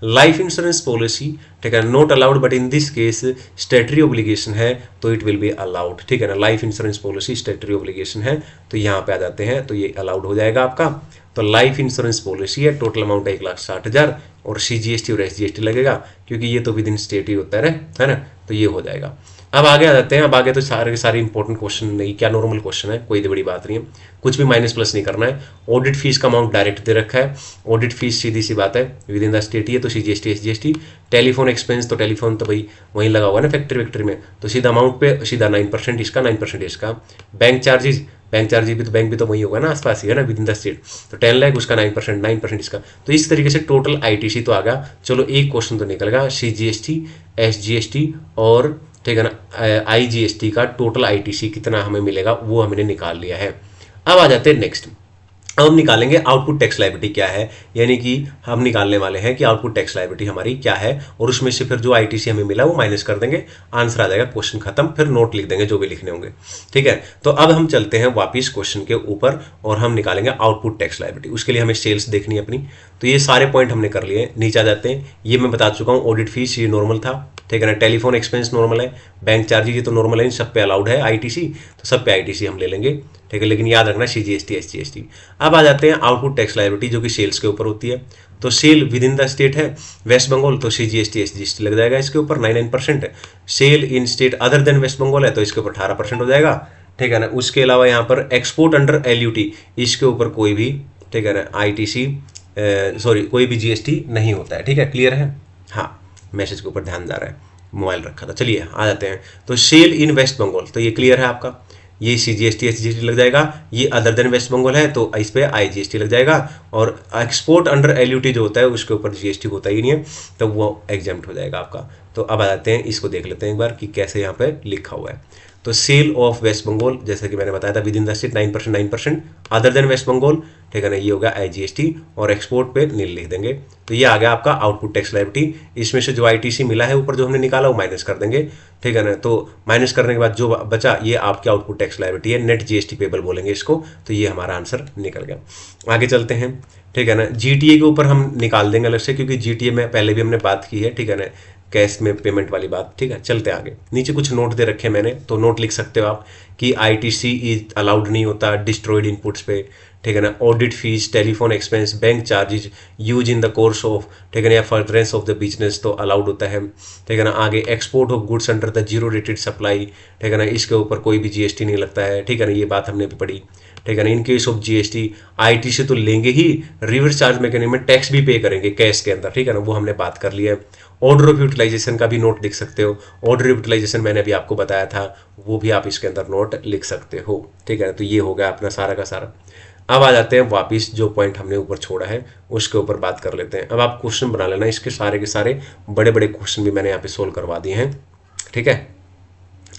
लाइफ इंश्योरेंस पॉलिसी, ठीक है, not allowed but in this case स्टेटरी obligation है, तो इट विल बी अलाउड, ठीक है ना। लाइफ इंश्योरेंस पॉलिसी स्टेटरी ऑब्लिगेशन है, तो यहाँ पे आ जाते हैं, तो ये अलाउड हो जाएगा आपका। तो लाइफ इंश्योरेंस पॉलिसी है, टोटल अमाउंट 1,60,000, और सीजीएसटी और एसजीएसटी लगेगा, क्योंकि ये तो विद इन स्टेट ही होता है ना, तो ये हो जाएगा। अब आगे आ जाते हैं। अब आगे तो सारे के सारे इंपॉर्टेंट क्वेश्चन नहीं, क्या नॉर्मल क्वेश्चन है, कोई बड़ी बात नहीं है, कुछ भी माइनस प्लस नहीं करना है। ऑडिट फीस का अमाउंट डायरेक्ट दे रखा है, ऑडिट फीस सीधी सी बात है विद इन द स्टेट ही है, तो सीजीएसटी एसजीएसटी। टेलीफोन एक्सपेंस, तो टेलीफोन तो भाई वहीं लगा हुआ है ना फैक्ट्री वैक्ट्री में, तो सीधा अमाउंट पे सीधा 9% इसका, 9% इसका। बैंक चार्जेस, बैंक चार्जेस भी तो बैंक भी तो वही होगा ना, आसपास ही है ना, विद इन द स्टेट, तो 10 लाख उसका 9% इसका। तो इस तरीके से टोटल आईटीसी तो आ गया। चलो एक क्वेश्चन तो निकल गया, सीजीएसटी एसजीएसटी और, ठीक है ना, आईजीएसटी का टोटल आईटीसी कितना हमें मिलेगा वो हमने निकाल लिया है। अब आ जाते हैं नेक्स्ट। अब हम निकालेंगे आउटपुट टैक्स लायबिलिटी क्या है, यानी कि हम निकालने वाले हैं कि आउटपुट टैक्स लायबिलिटी हमारी क्या है, और उसमें से फिर जो आईटीसी हमें मिला वो माइनस कर देंगे, आंसर आ जाएगा, क्वेश्चन खत्म, फिर नोट लिख देंगे जो भी लिखने होंगे, ठीक है। तो अब हम चलते हैं वापिस क्वेश्चन के ऊपर, और हम निकालेंगे आउटपुट टैक्स लायबिलिटी। उसके लिए हमें सेल्स देखनी है अपनी, तो ये सारे पॉइंट हमने कर लिए। नीचे आ जाते हैं, ये मैं बता चुका हूँ, ऑडिट फीस ये नॉर्मल था, ठीक है ना, टेलीफोन एक्सपेंस नॉर्मल है, बैंक चार्जेस ये तो नॉर्मल है, सब पे अलाउड है आईटीसी, तो सब पे आईटीसी हम ले लेंगे, ठीक है। लेकिन याद रखना सीजीएसटी एसजीएसटी। अब आ जाते हैं आउटपुट टैक्स लायबिलिटी, जो कि सेल्स के ऊपर होती है। तो sale within the state है वेस्ट बंगाल, तो सीजीएसटी एसजीएसटी लग जाएगा इसके ऊपर 99%। Sale in state other than west Bengal है, तो इसके ऊपर 18% हो जाएगा, ठीक है ना। उसके अलावा यहाँ पर एक्सपोर्ट अंडर एलयूटी, इसके ऊपर कोई भी, ठीक है ना, आईटीसी सॉरी कोई भी जीएसटी नहीं होता है। ठीक है, क्लियर है? हाँ, मैसेज के ऊपर ध्यान जा रहा है, मोबाइल रखा था। चलिए आ जाते हैं। तो सेल इन वेस्ट बंगाल, तो ये क्लियर है आपका, ये CGST SGST लग जाएगा। ये अदर देन वेस्ट बंगाल है तो इस पे IGST लग जाएगा। और एक्सपोर्ट अंडर LUT जो होता है उसके ऊपर GST होता ही नहीं है, तो वो एग्जाम्प्ट हो जाएगा आपका। तो अब आ जाते हैं, इसको देख लेते हैं एक बार कि कैसे यहाँ पे लिखा हुआ है। तो सेल ऑफ वेस्ट बंगाल, जैसे कि मैंने बताया था, within the state 9%, other than west Bengal, ठीक है ना, ये होगा IGST। और एक्सपोर्ट पे नील लिख देंगे। तो ये आ गया आपका आउटपुट टैक्स लायबिलिटी। इसमें से जो ITC मिला है ऊपर जो हमने निकाला वो माइनस कर देंगे, ठीक है ना। तो माइनस करने के बाद जो बचा ये आपके आउटपुट टैक्स लायबिलिटी है, नेट GST पेबल बोलेंगे इसको। तो ये हमारा आंसर निकल गया। आगे चलते हैं, ठीक है ना। GTA के ऊपर हम निकाल देंगे अलग से, क्योंकि GTA में पहले भी हमने बात की है, ठीक है ना, कैश में पेमेंट वाली बात। ठीक है, चलते आगे। नीचे कुछ नोट दे रखे हैं मैंने, तो नोट लिख सकते हो आप कि ITC इज अलाउड नहीं होता डिस्ट्रॉयड इनपुट्स पे, ठीक है ना। Audit fees, telephone expense, bank charges use in the course of, ठीक है ना, या फर्दरेंस ऑफ द बिजनेस तो अलाउड होता है, ठीक है ना। आगे export of goods under the zero rated supply, ठीक है ना, इसके ऊपर कोई भी GST नहीं लगता है, ठीक है ना, ये बात हमने भी पढ़ी, ठीक है ना। In case of GST ITC तो लेंगे ही, रिवर्स चार्ज मैकेनिज्म में टैक्स भी पे करेंगे कैश के अंदर, ठीक है ना, वो हमने बात कर लिया है। ऑर्डर ऑफ यूटिलाइजेशन का भी नोट लिख सकते हो। ऑर्डर यूटिलाइजेशन मैंने अभी आपको बताया था, वो भी आप इसके अंदर नोट लिख सकते हो, ठीक है। तो ये हो गया अपना सारा का सारा। अब आ जाते हैं वापिस, जो पॉइंट हमने ऊपर छोड़ा है उसके ऊपर बात कर लेते हैं। अब आप क्वेश्चन बना लेना, इसके सारे के सारे बड़े बड़े क्वेश्चन भी मैंने यहाँ पे सोल्व करवा दिए हैं, ठीक है।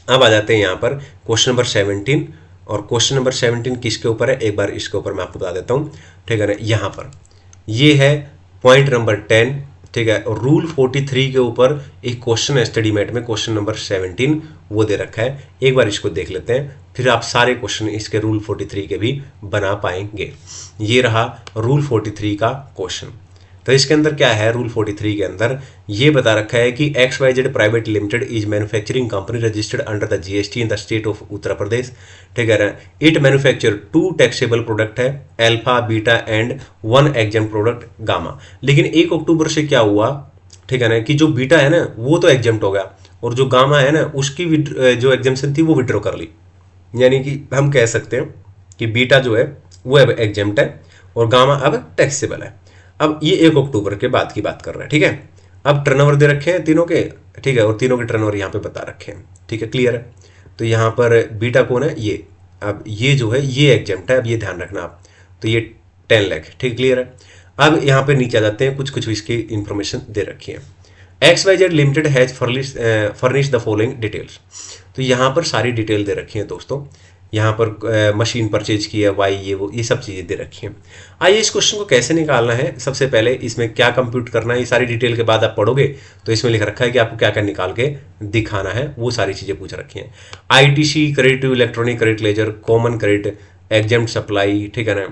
अब आ जाते हैं यहाँ पर क्वेश्चन नंबर 17। और क्वेश्चन नंबर 17 किसके ऊपर है, एक बार इसके ऊपर मैं आपको बता देता हूँ, ठीक है ना। यहाँ पर ये है पॉइंट नंबर 10, ठीक है। और रूल 43 के ऊपर एक क्वेश्चन है स्टडी मेट में, क्वेश्चन नंबर 17 वो दे रखा है। एक बार इसको देख लेते हैं, फिर आप सारे क्वेश्चन इसके रूल 43 के भी बना पाएंगे। ये रहा रूल 43 का क्वेश्चन। तो इसके अंदर क्या है, रूल 43 के अंदर ये बता रखा है कि XYZ private limited is manufacturing company registered under the GST in the state of Uttar Pradesh, ठीक है। इट मैन्युफैक्चर 2 टैक्सेबल प्रोडक्ट है, alpha, beta and 1 exempt product gamma. लेकिन 1 अक्टूबर से क्या हुआ, ठीक है ना, कि जो बीटा है ना वो तो एग्जेम्प्ट हो गया, और जो गामा है ना उसकी जो एग्जेम्पशन थी वो विड्रॉ कर ली। यानी कि हम कह सकते हैं कि बीटा जो है वो अब एग्जेम्प्ट है और गामा अब टैक्सेबल है। अब ये 1 अक्टूबर के बाद की बात कर रहे हैं, ठीक है। अब टर्नओवर दे रखे हैं तीनों के, ठीक है, और तीनों के टर्नओवर यहाँ पे बता रखे हैं, ठीक है, क्लियर है। तो यहाँ पर बीटा कौन है, ये, अब ये जो है ये एग्जेम्प्ट है, अब ये ध्यान रखना आप। तो ये 10 लाख, ठीक, क्लियर है। अब यहाँ पे नीचे आ जाते हैं, कुछ कुछ इसकी इंफॉर्मेशन दे रखी है। XYZ limited has furnish the following details. तो यहाँ पर सारी डिटेल दे रखी है दोस्तों। यहाँ पर मशीन परचेज की है, वाई, ये सब चीज़ें दे रखी हैं। आइए इस क्वेश्चन को कैसे निकालना है। सबसे पहले इसमें क्या कंप्यूट करना है, ये सारी डिटेल के बाद आप पढ़ोगे तो इसमें लिख रखा है कि आपको क्या क्या निकाल के दिखाना है, वो सारी चीज़ें पूछ रखी हैं। ITC credit to electronic credit ledger, common credit, exempt supply, ठीक है ना,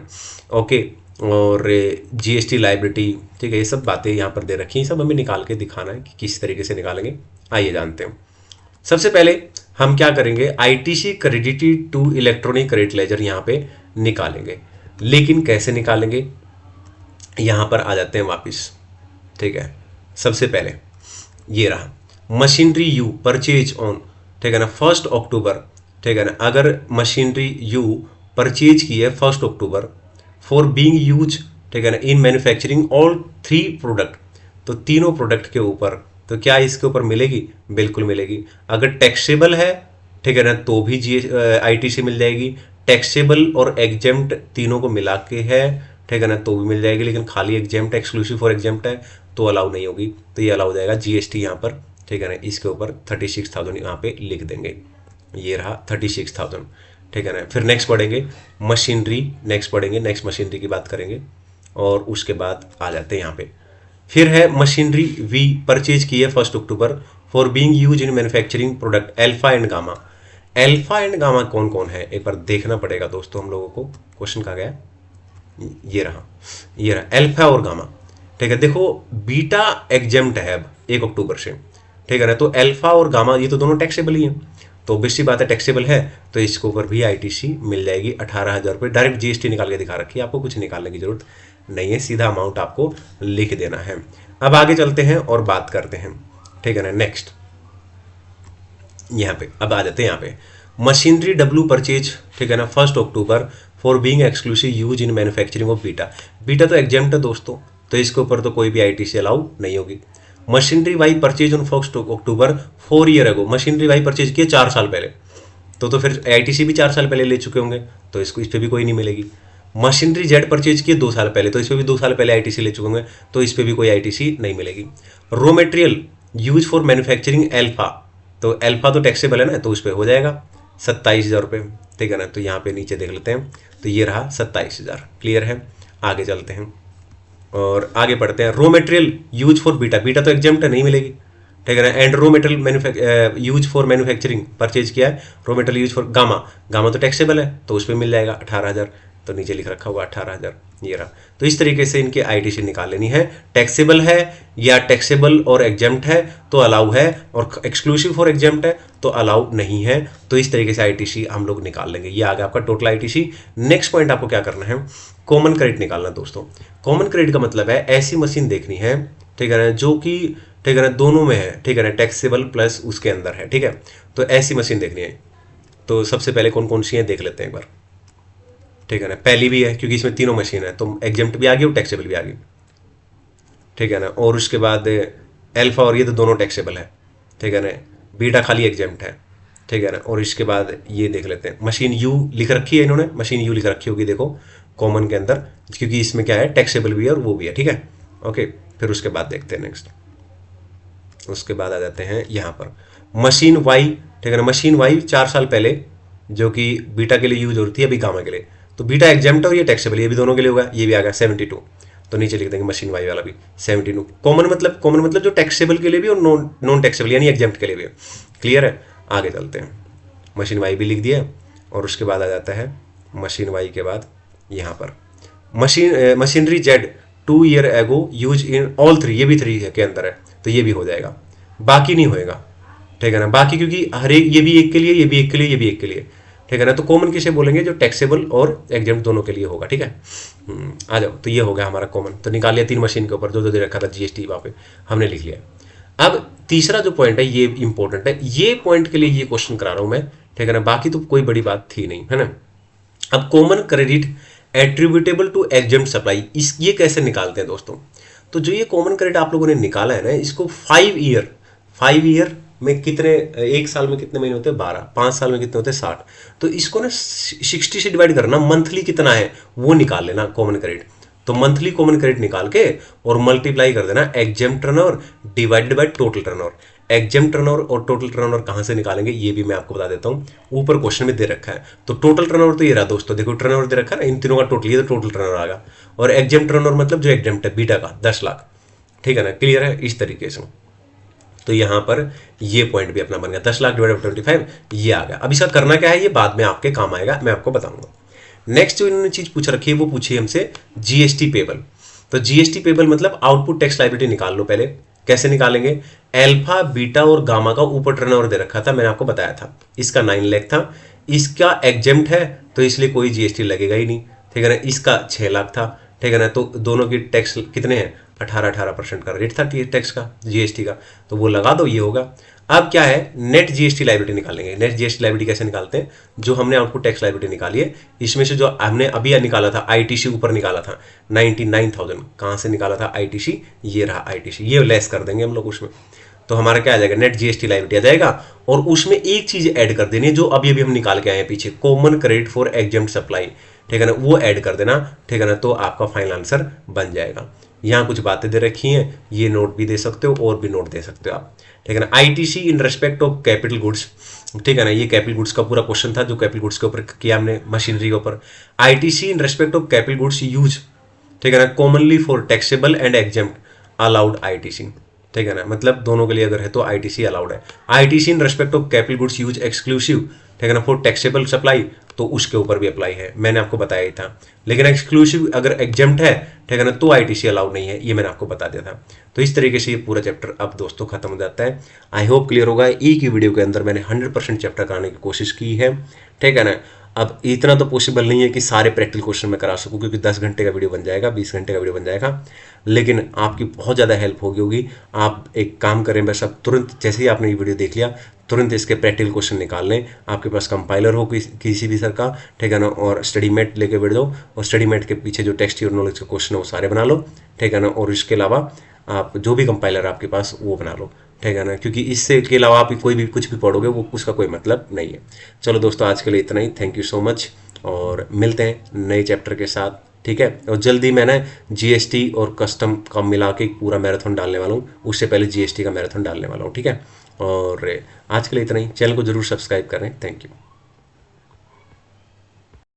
ओके, और GST लाइबिलिटी, ठीक है, ये सब बातें यहाँ पर दे रखी हैं। सब हमें निकाल के दिखाना है कि किस तरीके से निकालेंगे। आइए जानते हैं। सबसे पहले हम क्या करेंगे, ITC credited to electronic credit ledger यहाँ पे निकालेंगे। लेकिन कैसे निकालेंगे, यहाँ पर आ जाते हैं वापस, ठीक है। सबसे पहले ये रहा मशीनरी यू परचेज ऑन, ठीक है ना, 1 अक्टूबर, ठीक है ना। अगर मशीनरी यू परचेज की है 1 अक्टूबर फॉर बीइंग यूज, ठीक है ना, इन मैन्युफैक्चरिंग ऑल 3 प्रोडक्ट, तो तीनों प्रोडक्ट के ऊपर, तो क्या इसके ऊपर मिलेगी, बिल्कुल मिलेगी। अगर टैक्सेबल है, ठीक है ना, तो भी ITC मिल जाएगी। टैक्सेबल और एग्जेम्प्ट तीनों को मिला के है, ठीक है ना, तो भी मिल जाएगी। लेकिन खाली एग्जेम्प्ट, एक्सक्लूसिव फॉर एग्जेम्प्ट है तो अलाउ नहीं होगी, तो ये अलाउ हो जाएगा GST यहाँ पर, ठीक है ना। इसके ऊपर 36,000 यहाँ पे लिख देंगे, ये रहा 36,000, ठीक है ना। फिर नेक्स्ट पढ़ेंगे मशीनरी, नेक्स्ट पढ़ेंगे, नेक्स्ट मशीनरी की बात करेंगे। और उसके बाद आ जाते हैं यहाँ पे, फिर है मशीनरी वी परचेज की है 1 अक्टूबर for being use in manufacturing product alpha and gamma. Alpha and gamma कौन कौन है एक बार देखना पड़ेगा दोस्तों हम लोगों को। क्वेश्चन कहाँ गया, ये रहा अल्फा और गामा, ठीक है। देखो बीटा एग्जेम्प्ट है अब 1 अक्टूबर से, ठीक है ना, तो अल्फा और गामा ये तो दोनों टैक्सेबल ही हैं, तो ऑब्वियस सी बात है टैक्सेबल है, तो इसके ऊपर भी ITC मिल जाएगी 18,000 रुपये। डायरेक्ट GST निकाल के दिखा रखी है, आपको कुछ निकालने की जरूरत नहीं है, सीधा अमाउंट आपको लिख देना है। अब आगे चलते हैं और बात करते हैं, ठीक है ना। नेक्स्ट यहाँ पे अब आ जाते हैं यहाँ पे मशीनरी W परचेज, ठीक है ना, 1 अक्टूबर for being exclusive use in manufacturing of beta. Beta तो एग्जेम्प्ट है दोस्तों, तो इसके ऊपर तो कोई भी आईटीसी अलाउ नहीं होगी। Machinery Y purchase on 1 October 4 year ago, machinery Y purchase किए 4 साल पहले, तो फिर आईटीसी भी 4 साल पहले ले चुके होंगे, तो इसको इस पर भी कोई नहीं मिलेगी। मशीनरी जेड परचेज किए 2 साल पहले, तो इस पर भी 2 साल पहले आईटीसी ले चुके होंगे, तो इस पर भी कोई आईटीसी नहीं मिलेगी। Raw material use for manufacturing alpha, तो एल्फा तो टैक्सेबल है ना, तो उस पर हो जाएगा 27,000 रुपये, ठीक है ना। तो यहाँ पे नीचे देख लेते हैं, तो ये रहा 27,000, क्लियर है। आगे चलते हैं और आगे पढ़ते हैं। Raw material use for beta, beta तो एग्जेम्प्ट है, नहीं मिलेगी, ठीक है ना। And raw material use for manufacturing purchase किया है, raw material use for gamma, gamma तो टैक्सेबल है, तो उस पर मिल जाएगा 18,000, तो नीचे लिख रखा हुआ 18,000, ये रहा। तो इस तरीके से इनके आईटीसी निकाल लेनी है। टैक्सेबल है या टैक्सेबल और एग्जेम्प्ट है तो अलाउ है, और एक्सक्लूसिव फॉर एग्जेम्प्ट है तो अलाउ नहीं है। तो इस तरीके से आईटीसी हम लोग निकाल लेंगे। ये आ गया आपका टोटल आईटीसी। नेक्स्ट पॉइंट आपको क्या करना है, कॉमन क्रेडिट निकालना दोस्तों। कॉमन क्रेडिट का मतलब है ऐसी मशीन देखनी है, ठीक है ना, जो कि ठीक है ना दोनों में है, ठीक है ना, टैक्सेबल प्लस उसके अंदर है, ठीक है। तो ऐसी मशीन देखनी है। तो सबसे पहले कौन कौन सी है देख लेते हैं एक बार, ठीक है ना। पहली भी है क्योंकि इसमें तीनों मशीन है, तो एग्जेम्प्ट भी आ गई और टैक्सेबल भी आ गई, ठीक है ना। और उसके बाद एल्फा और ये तो दोनों टैक्सेबल है, ठीक है ना। बीटा खाली एग्जेम्प्ट है, ठीक है ना। और इसके बाद ये देख लेते हैं, मशीन यू लिख रखी है इन्होंने, मशीन यू लिख रखी होगी देखो कॉमन के अंदर, क्योंकि इसमें क्या है टैक्सेबल भी है और वो भी है, ठीक है। ओके, फिर उसके बाद देखते हैं नेक्स्ट, उसके बाद आ जाते हैं यहाँ पर मशीन वाई, ठीक है ना। मशीन वाई 4 साल पहले जो कि बीटा के लिए यूज हो रही थी, अभी गामा के लिए, तो बीटा एग्जेम्प्ट और ये टैक्सेबल, ये भी दोनों के लिए होगा, ये भी आ गया 72, तो नीचे लिख देंगे मशीन वाई वाला भी 72। कॉमन मतलब जो टैक्सेबल के लिए भी और नॉन टैक्सेबल यानी एग्जेम्प्ट के लिए भी, क्लियर है। आगे चलते हैं, मशीन वाई भी लिख दिया, और उसके बाद आ जाता है मशीन वाई के बाद यहाँ पर machinery Z 2 year ago use in all 3, ये भी 3 के अंदर है, तो ये भी हो जाएगा, बाकी नहीं होएगा, ठीक है ना। बाकी क्योंकि हर एक, ये भी एक के लिए, ये भी एक के लिए, ये भी एक के लिए, ठीक है ना। तो कॉमन किसे बोलेंगे, जो टैक्सेबल और एग्जेम्प्ट दोनों के लिए होगा, ठीक है। आ जाओ, तो ये हो गया हमारा कॉमन, तो निकाल लिया 3 मशीन के ऊपर जो दे रखा था जीएसटी, वहाँ पे हमने लिख लिया। अब तीसरा जो पॉइंट है ये इंपॉर्टेंट है, ये पॉइंट के लिए ये क्वेश्चन करा रहा हूं मैं, ठीक है ना। बाकी तो कोई बड़ी बात थी नहीं, है ना। अब common credit attributable to exempt supply, इस ये कैसे निकालते हैं दोस्तों। तो जो ये कॉमन क्रेडिट आप लोगों ने निकाला है ना, इसको 5 ईयर में कितने, एक साल में कितने महीने होते हैं 12, 5 साल में कितने होते हैं 60, तो इसको ना 60 से डिवाइड करना, मंथली कितना है वो निकाल लेना कॉमन क्रेडिट। तो मंथली कॉमन क्रेडिट निकाल के और मल्टीप्लाई कर देना exempt turnover divided by total turnover. Exempt turnover और टोटल टर्नओवर कहां से निकालेंगे ये भी मैं आपको बता देता हूं, ऊपर क्वेश्चन में दे रखा है। तो टोटल टर्नओवर तो ये रहा दोस्तों, देखो टर्नओवर दे रखा है ना, इन तीनों का टोटल, ये तो टोटल टर्नओवर आएगा। और एग्जेम्प्ट टर्नओवर मतलब जो एग्जेम्प्ट है बीटा का 10 लाख, ठीक है ना, क्लियर है। इस तरीके से तो यहां पर ये पॉइंट भी अपना बन गया, 10 लाख डिवाइडेड 25, ये आ गया। अब इसका करना क्या है ये बाद में आपके काम आएगा, मैं आपको बताऊंगा। नेक्स्ट जो इन्होंने चीज पूछ रखी है वो पूछी हमसे जीएसटी पेबल। तो जीएसटी पेबल मतलब आउटपुट टैक्स लायबिलिटी निकाल लो पहले। कैसे निकालेंगे, एल्फा बीटा और गामा का ऊपर टर्नओवर दे रखा था, मैंने आपको बताया था, इसका 9 लाख था, इसका एग्जेम्प्ट है तो इसलिए कोई जीएसटी लगेगा ही नहीं, ठीक है ना। इसका 6 लाख था, ठीक है ना। तो दोनों की टैक्स कितने हैं, 18% का रेट था टैक्स का, जीएसटी का, तो वो लगा दो, ये होगा। अब क्या है, नेट जीएसटी लायबिलिटी निकालेंगे। नेट जीएसटी लायबिलिटी कैसे निकालते हैं, जो हमने आउटपुट टैक्स लायबिलिटी निकाली है, इसमें से जो हमने अभी निकाला था आईटीसी ऊपर निकाला था 99,000, कहां से निकाला था आईटीसी, ये रहा आईटीसी, ये लेस कर देंगे हम लोग उसमें, तो हमारा क्या आ जाएगा, नेट जीएसटी लायबिलिटी आ जाएगा। और उसमें एक चीज ऐड कर देनी है जो अभी हम निकाल के आए हैं पीछे, common credit for exempt supply, ठीक है ना, वो ऐड कर देना, ठीक है ना। तो आपका फाइनल आंसर बन जाएगा। यहाँ कुछ बातें दे रखी हैं, ये नोट भी दे सकते हो और भी नोट दे सकते हो आप, ठीक है ना। ITC in respect of capital goods, ठीक है ना, ये कैपिटल गुड्स का पूरा क्वेश्चन था जो कैपिटल गुड्स के ऊपर किया हमने, मशीनरी के ऊपर। ITC in respect of capital goods use, ठीक है ना, commonly for taxable and exempt allowed ITC, ठीक है ना, मतलब दोनों के लिए अगर है तो आईटीसी अलाउड है। ITC in respect of capital goods use exclusive, ठीक है ना, फॉर टैक्सेबल सप्लाई, तो उसके ऊपर भी अप्लाई है, मैंने आपको बताया ही था। लेकिन एक्सक्लूसिव अगर एग्जेम्प्ट है, ठीक है ना, तो आईटीसी अलाउड नहीं है, ये मैंने आपको बता दिया था। तो इस तरीके से ये पूरा चैप्टर अब दोस्तों खत्म हो जाता है। आई होप क्लियर होगा। एक ही वीडियो के अंदर मैंने 100% चैप्टर कराने की कोशिश की है, ठीक है ना। अब इतना तो पॉसिबल नहीं है कि सारे प्रैक्टिकल क्वेश्चन में करा सकूं, क्योंकि 10 घंटे का वीडियो बन जाएगा, 20 घंटे का वीडियो बन जाएगा, लेकिन आपकी बहुत ज़्यादा हेल्प होगी। आप एक काम करें, बस अब तुरंत जैसे ही आपने ये वीडियो देख लिया तुरंत इसके प्रैक्टिकल क्वेश्चन निकाल लें। आपके पास कंपाइलर हो किसी भी सर का, ठीक है ना, और स्टडी मेट लेके बैठ जाओ और स्टडी मेट के पीछे जो टेक्स्ट योर नॉलेज के क्वेश्चन है वो सारे बना लो, ठीक है ना। और इसके अलावा आप जो भी कंपाइलर आपके पास वो बना लो, ठीक है ना, क्योंकि इससे के अलावा आप कोई भी कुछ भी पढ़ोगे वो उसका कोई मतलब नहीं है। चलो दोस्तों, आज के लिए इतना ही। थैंक यू सो मच, और मिलते हैं नए चैप्टर के साथ, ठीक है। और जल्दी मैं ना जीएसटी और कस्टम का मिला के एक पूरा मैराथन डालने वाला हूँ, उससे पहले जीएसटी का मैराथन डालने वाला हूँ, ठीक है। और आज के लिए इतना ही। चैनल को जरूर सब्सक्राइब करें। Thank you.